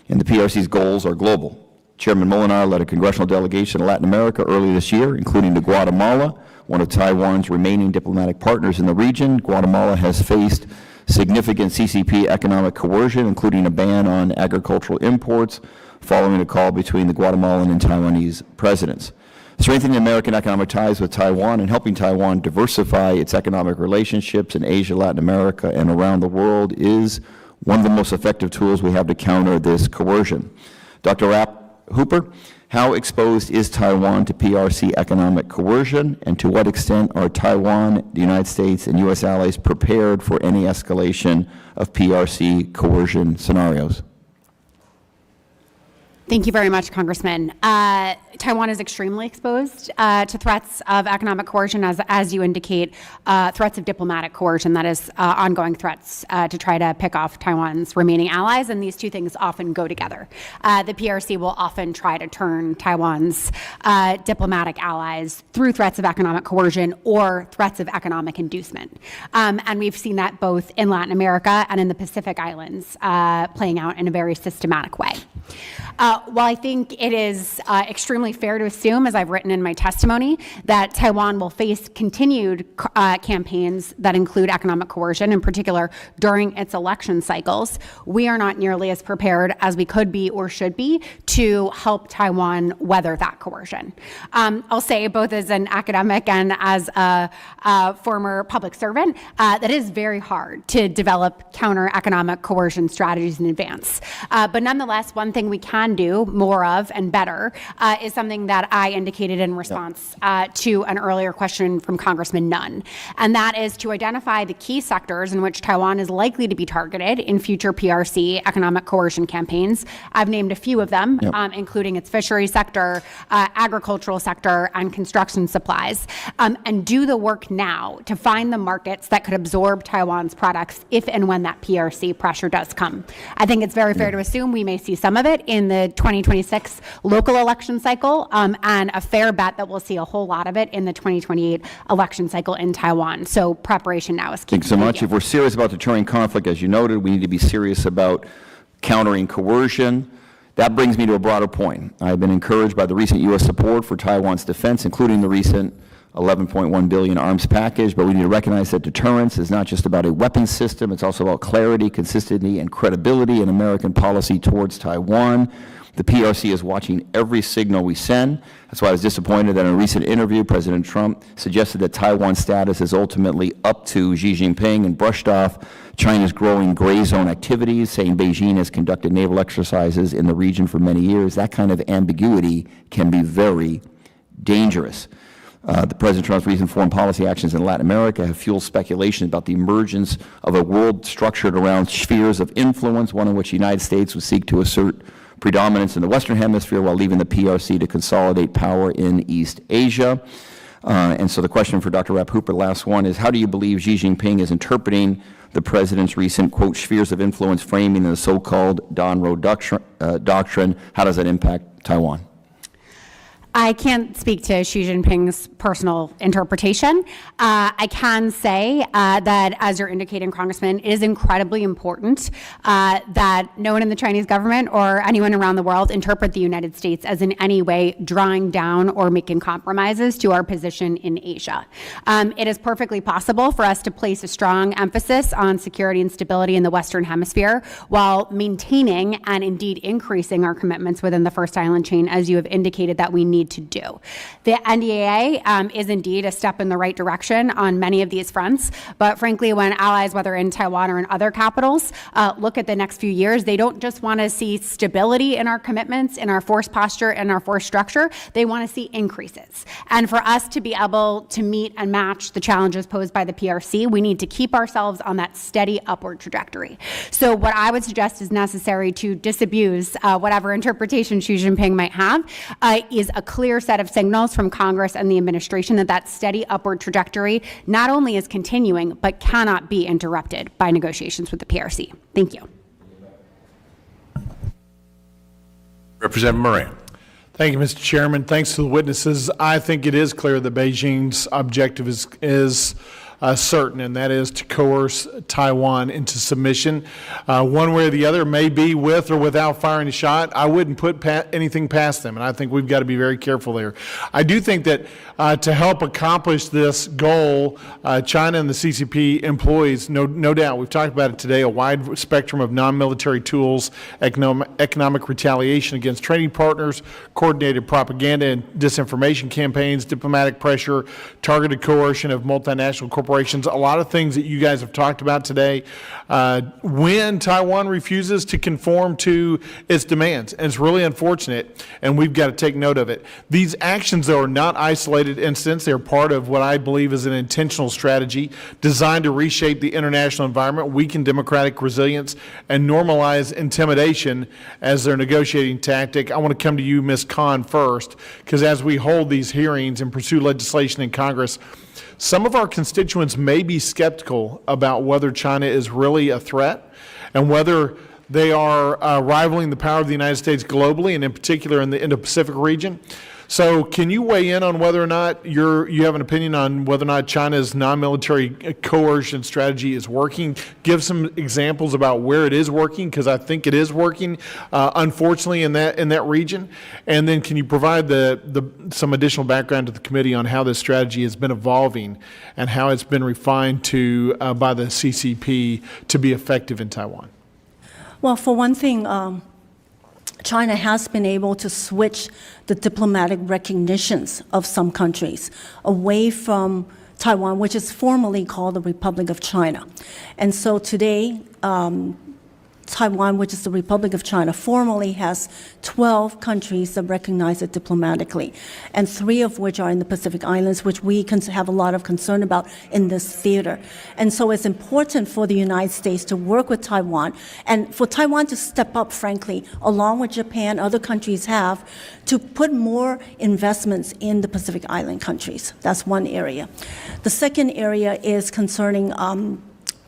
And the PRC's goals are global. Chairman Molinar led a congressional delegation to Latin America early this year, including to Guatemala, one of Taiwan's remaining diplomatic partners in the region. Guatemala has faced significant CCP economic coercion, including a ban on agricultural imports, following a call between the Guatemalan and Taiwanese presidents. Strengthening American economic ties with Taiwan and helping Taiwan diversify its economic relationships in Asia, Latin America, and around the world is one of the most effective tools we have to counter this coercion. Dr. Rapp Hooper, how exposed is Taiwan to PRC economic coercion, and to what extent are Taiwan, the United States, and U.S. allies prepared for any escalation of PRC coercion scenarios? Thank you very much, Congressman. Taiwan is extremely exposed to threats of economic coercion, as you indicate, threats of diplomatic coercion, that is, ongoing threats to try to pick off Taiwan's remaining allies, and these two things often go together. The PRC will often try to turn Taiwan's diplomatic allies through threats of economic coercion or threats of economic inducement. And we've seen that both in Latin America and in the Pacific Islands playing out in a very systematic way. While I think it is extremely fair to assume, as I've written in my testimony, that Taiwan will face continued campaigns that include economic coercion, in particular during its election cycles, we are not nearly as prepared as we could be or should be to help Taiwan weather that coercion. I'll say, both as an academic and as a former public servant, that it is very hard to develop counter-economic coercion strategies in advance. But nonetheless, one thing we can do more of and better is something that I indicated in response to an earlier question from Congressman Nunn, and that is to identify the key sectors in which Taiwan is likely to be targeted in future PRC economic coercion campaigns. I've named a few of them, including its fishery sector, agricultural sector, and construction supplies, and do the work now to find the markets that could absorb Taiwan's products if and when that PRC pressure does come. I think it's very fair to assume we may see some of it in the 2026 local election cycle, and a fair bet that we'll see a whole lot of it in the 2028 election cycle in Taiwan. So preparation now is key. Thanks so much. If we're serious about deterring conflict, as you noted, we need to be serious about countering coercion. That brings me to a broader point. I've been encouraged by the recent U.S. support for Taiwan's defense, including the recent $11.1 billion arms package, but we need to recognize that deterrence is not just about a weapons system, it's also about clarity, consistency, and credibility in American policy towards Taiwan. The PRC is watching every signal we send. That's why I was disappointed that in a recent interview, President Trump suggested that Taiwan's status is ultimately up to Xi Jinping and brushed off China's growing gray zone activities, saying Beijing has conducted naval exercises in the region for many years. That kind of ambiguity can be very dangerous. The President Trump's recent foreign policy actions in Latin America have fueled speculation about the emergence of a world structured around spheres of influence, one in which the United States would seek to assert predominance in the Western Hemisphere while leaving the PRC to consolidate power in East Asia. And so the question for Dr. Rapp Hooper, last one, is how do you believe Xi Jinping is interpreting the president's recent, quote, spheres of influence framing in the so-called Donroe doctrine? How does that impact Taiwan? I can't speak to Xi Jinping's personal interpretation. I can say that, as you're indicating, Congressman, it is incredibly important that no one in the Chinese government or anyone around the world interpret the United States as in any way drawing down or making compromises to our position in Asia. It is perfectly possible for us to place a strong emphasis on security and stability in the Western Hemisphere while maintaining and indeed increasing our commitments within the First Island chain, as you have indicated that we need to do. The NDAA is indeed a step in the right direction on many of these fronts, but frankly, when allies, whether in Taiwan or in other capitals, look at the next few years, they don't just want to see stability in our commitments, in our force posture, and our force structure. They want to see increases. And for us to be able to meet and match the challenges posed by the PRC, we need to keep ourselves on that steady upward trajectory. So what I would suggest is necessary to disabuse whatever interpretation Xi Jinping might have is a clear set of signals from Congress and the administration that that steady upward trajectory not only is continuing, but cannot be interrupted by negotiations with the PRC. Thank you. Representative Moran. Thank you, Mr. Chairman. Thanks to the witnesses. I think it is clear that Beijing's objective is certain, and that is to coerce Taiwan into submission. One way or the other, may be with or without firing a shot. I wouldn't put anything past them, and I think we've got to be very careful there. I do think that to help accomplish this goal, China and the CCP employs, no doubt, we've talked about it today, a wide spectrum of non-military tools, economic retaliation against trading partners, coordinated propaganda and disinformation campaigns, diplomatic pressure, targeted coercion of multinational corporations, a lot of things that you guys have talked about today. When Taiwan refuses to conform to its demands, and it's really unfortunate, and we've got to take note of it. These actions, though, are not isolated incidents. They're part of what I believe is an intentional strategy designed to reshape the international environment, weaken democratic resilience, and normalize intimidation as their negotiating tactic. I want to come to you, Ms. Khan, first, because as we hold these hearings and pursue legislation in Congress, some of our constituents may be skeptical about whether China is really a threat and whether they are rivaling the power of the United States globally, and in particular in the Indo-Pacific region. So can you weigh in on whether or not you have an opinion on whether or not China's non-military coercion strategy is working? Give some examples about where it is working, because I think it is working, unfortunately, in that region. And then can you provide some additional background to the committee on how this strategy has been evolving and how it's been refined to by the CCP to be effective in Taiwan? Well, for one thing, China has been able to switch the diplomatic recognitions of some countries away from Taiwan, which is formally called the Republic of China. And so today, Taiwan, which is the Republic of China, formally has 12 countries that recognize it diplomatically, and 3 of which are in the Pacific Islands, which we have a lot of concern about in this theater. And so it's important for the United States to work with Taiwan, and for Taiwan to step up, frankly, along with Japan, other countries have, to put more investments in the Pacific Island countries. That's one area. The second area is concerning,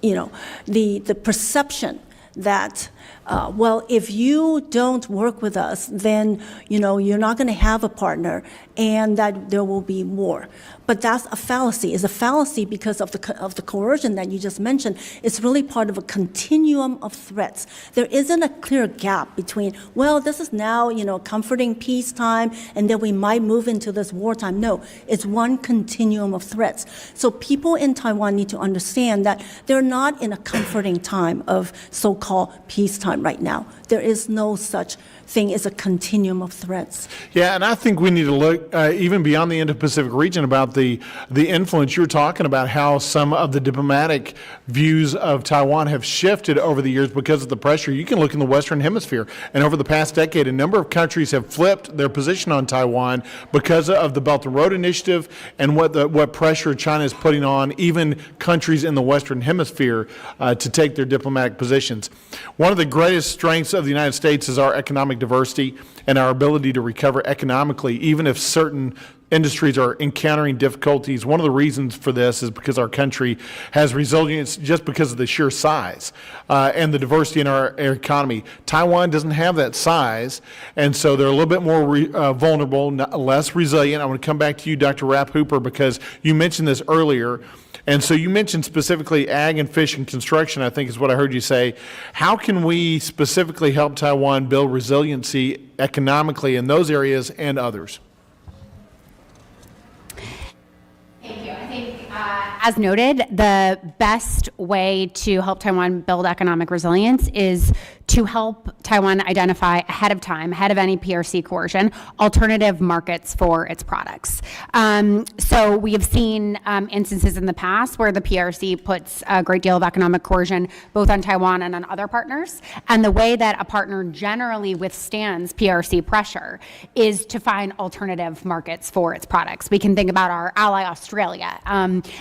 the perception that, well, if you don't work with us, then, you're not going to have a partner, and that there will be war. But that's a fallacy. It's a fallacy because of the coercion that you just mentioned. It's really part of a continuum of threats. There isn't a clear gap between, well, this is now, comforting peacetime, and then we might move into this wartime. No, it's one continuum of threats. So people in Taiwan need to understand that they're not in a comforting time of so-called peacetime right now. There is no such thing as a continuum of threats. Yeah, and I think we need to look even beyond the Indo-Pacific region about the influence. You're talking about how some of the diplomatic views of Taiwan have shifted over the years because of the pressure. You can look in the Western Hemisphere, and over the past decade, a number of countries have flipped their position on Taiwan because of the Belt and Road Initiative and what pressure China is putting on even countries in the Western Hemisphere to take their diplomatic positions. One of the greatest strengths of the United States is our economic diversity and our ability to recover economically, even if certain industries are encountering difficulties. One of the reasons for this is because our country has resilience just because of the sheer size and the diversity in our economy. Taiwan doesn't have that size, and so they're a little bit more vulnerable, less resilient. I want to come back to you, Dr. Rapp Hooper, because you mentioned this earlier. And so you mentioned specifically ag and fish and construction, I think is what I heard you say. How can we specifically help Taiwan build resiliency economically in those areas and others? Thank you. I think, as noted, the best way to help Taiwan build economic resilience is to help Taiwan identify ahead of time, ahead of any PRC coercion, alternative markets for its products. So we have seen instances in the past where the PRC puts a great deal of economic coercion both on Taiwan and on other partners. And the way that a partner generally withstands PRC pressure is to find alternative markets for its products. We can think about our ally Australia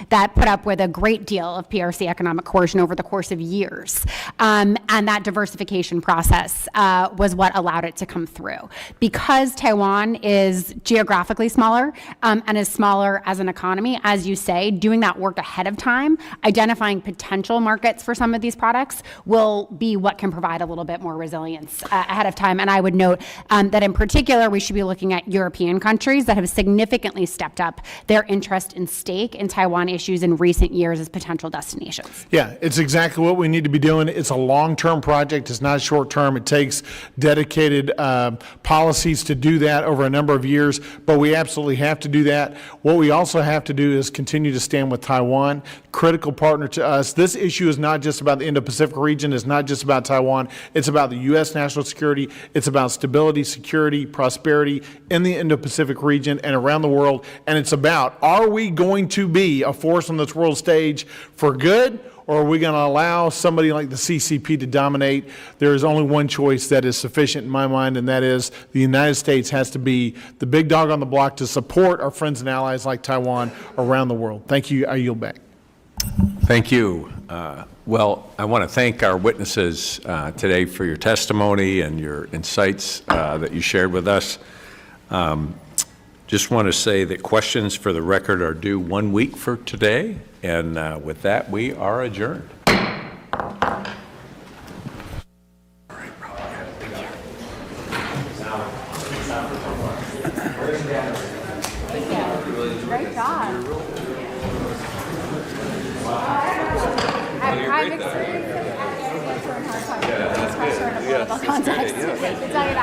that put up with a great deal of PRC economic coercion over the course of years. And that diversification process was what allowed it to come through. Because Taiwan is geographically smaller and is smaller as an economy, as you say, doing that work ahead of time, identifying potential markets for some of these products will be what can provide a little bit more resilience ahead of time. And I would note that in particular, we should be looking at European countries that have significantly stepped up their interest and stake in Taiwan issues in recent years as potential destinations. Yeah, it's exactly what we need to be doing. It's a long-term project. It's not short-term. It takes dedicated policies to do that over a number of years, but we absolutely have to do that. What we also have to do is continue to stand with Taiwan, critical partner to us. This issue is not just about the Indo-Pacific region. It's not just about Taiwan. It's about the U.S. national security. It's about stability, security, prosperity in the Indo-Pacific region and around the world. And it's about, are we going to be a force on this world stage for good, or are we going to allow somebody like the CCP to dominate? There is only one choice that is sufficient in my mind, and that is the United States has to be the big dog on the block to support our friends and allies like Taiwan around the world. Thank you. I yield back. Thank you. Well, I want to thank our witnesses today for your testimony and your insights that you shared with us. Just want to say that questions for the record are due 1 week for today. And with that, we are adjourned. Great job. I've experienced it at answering hard questions. Pressure in a political context. It's not your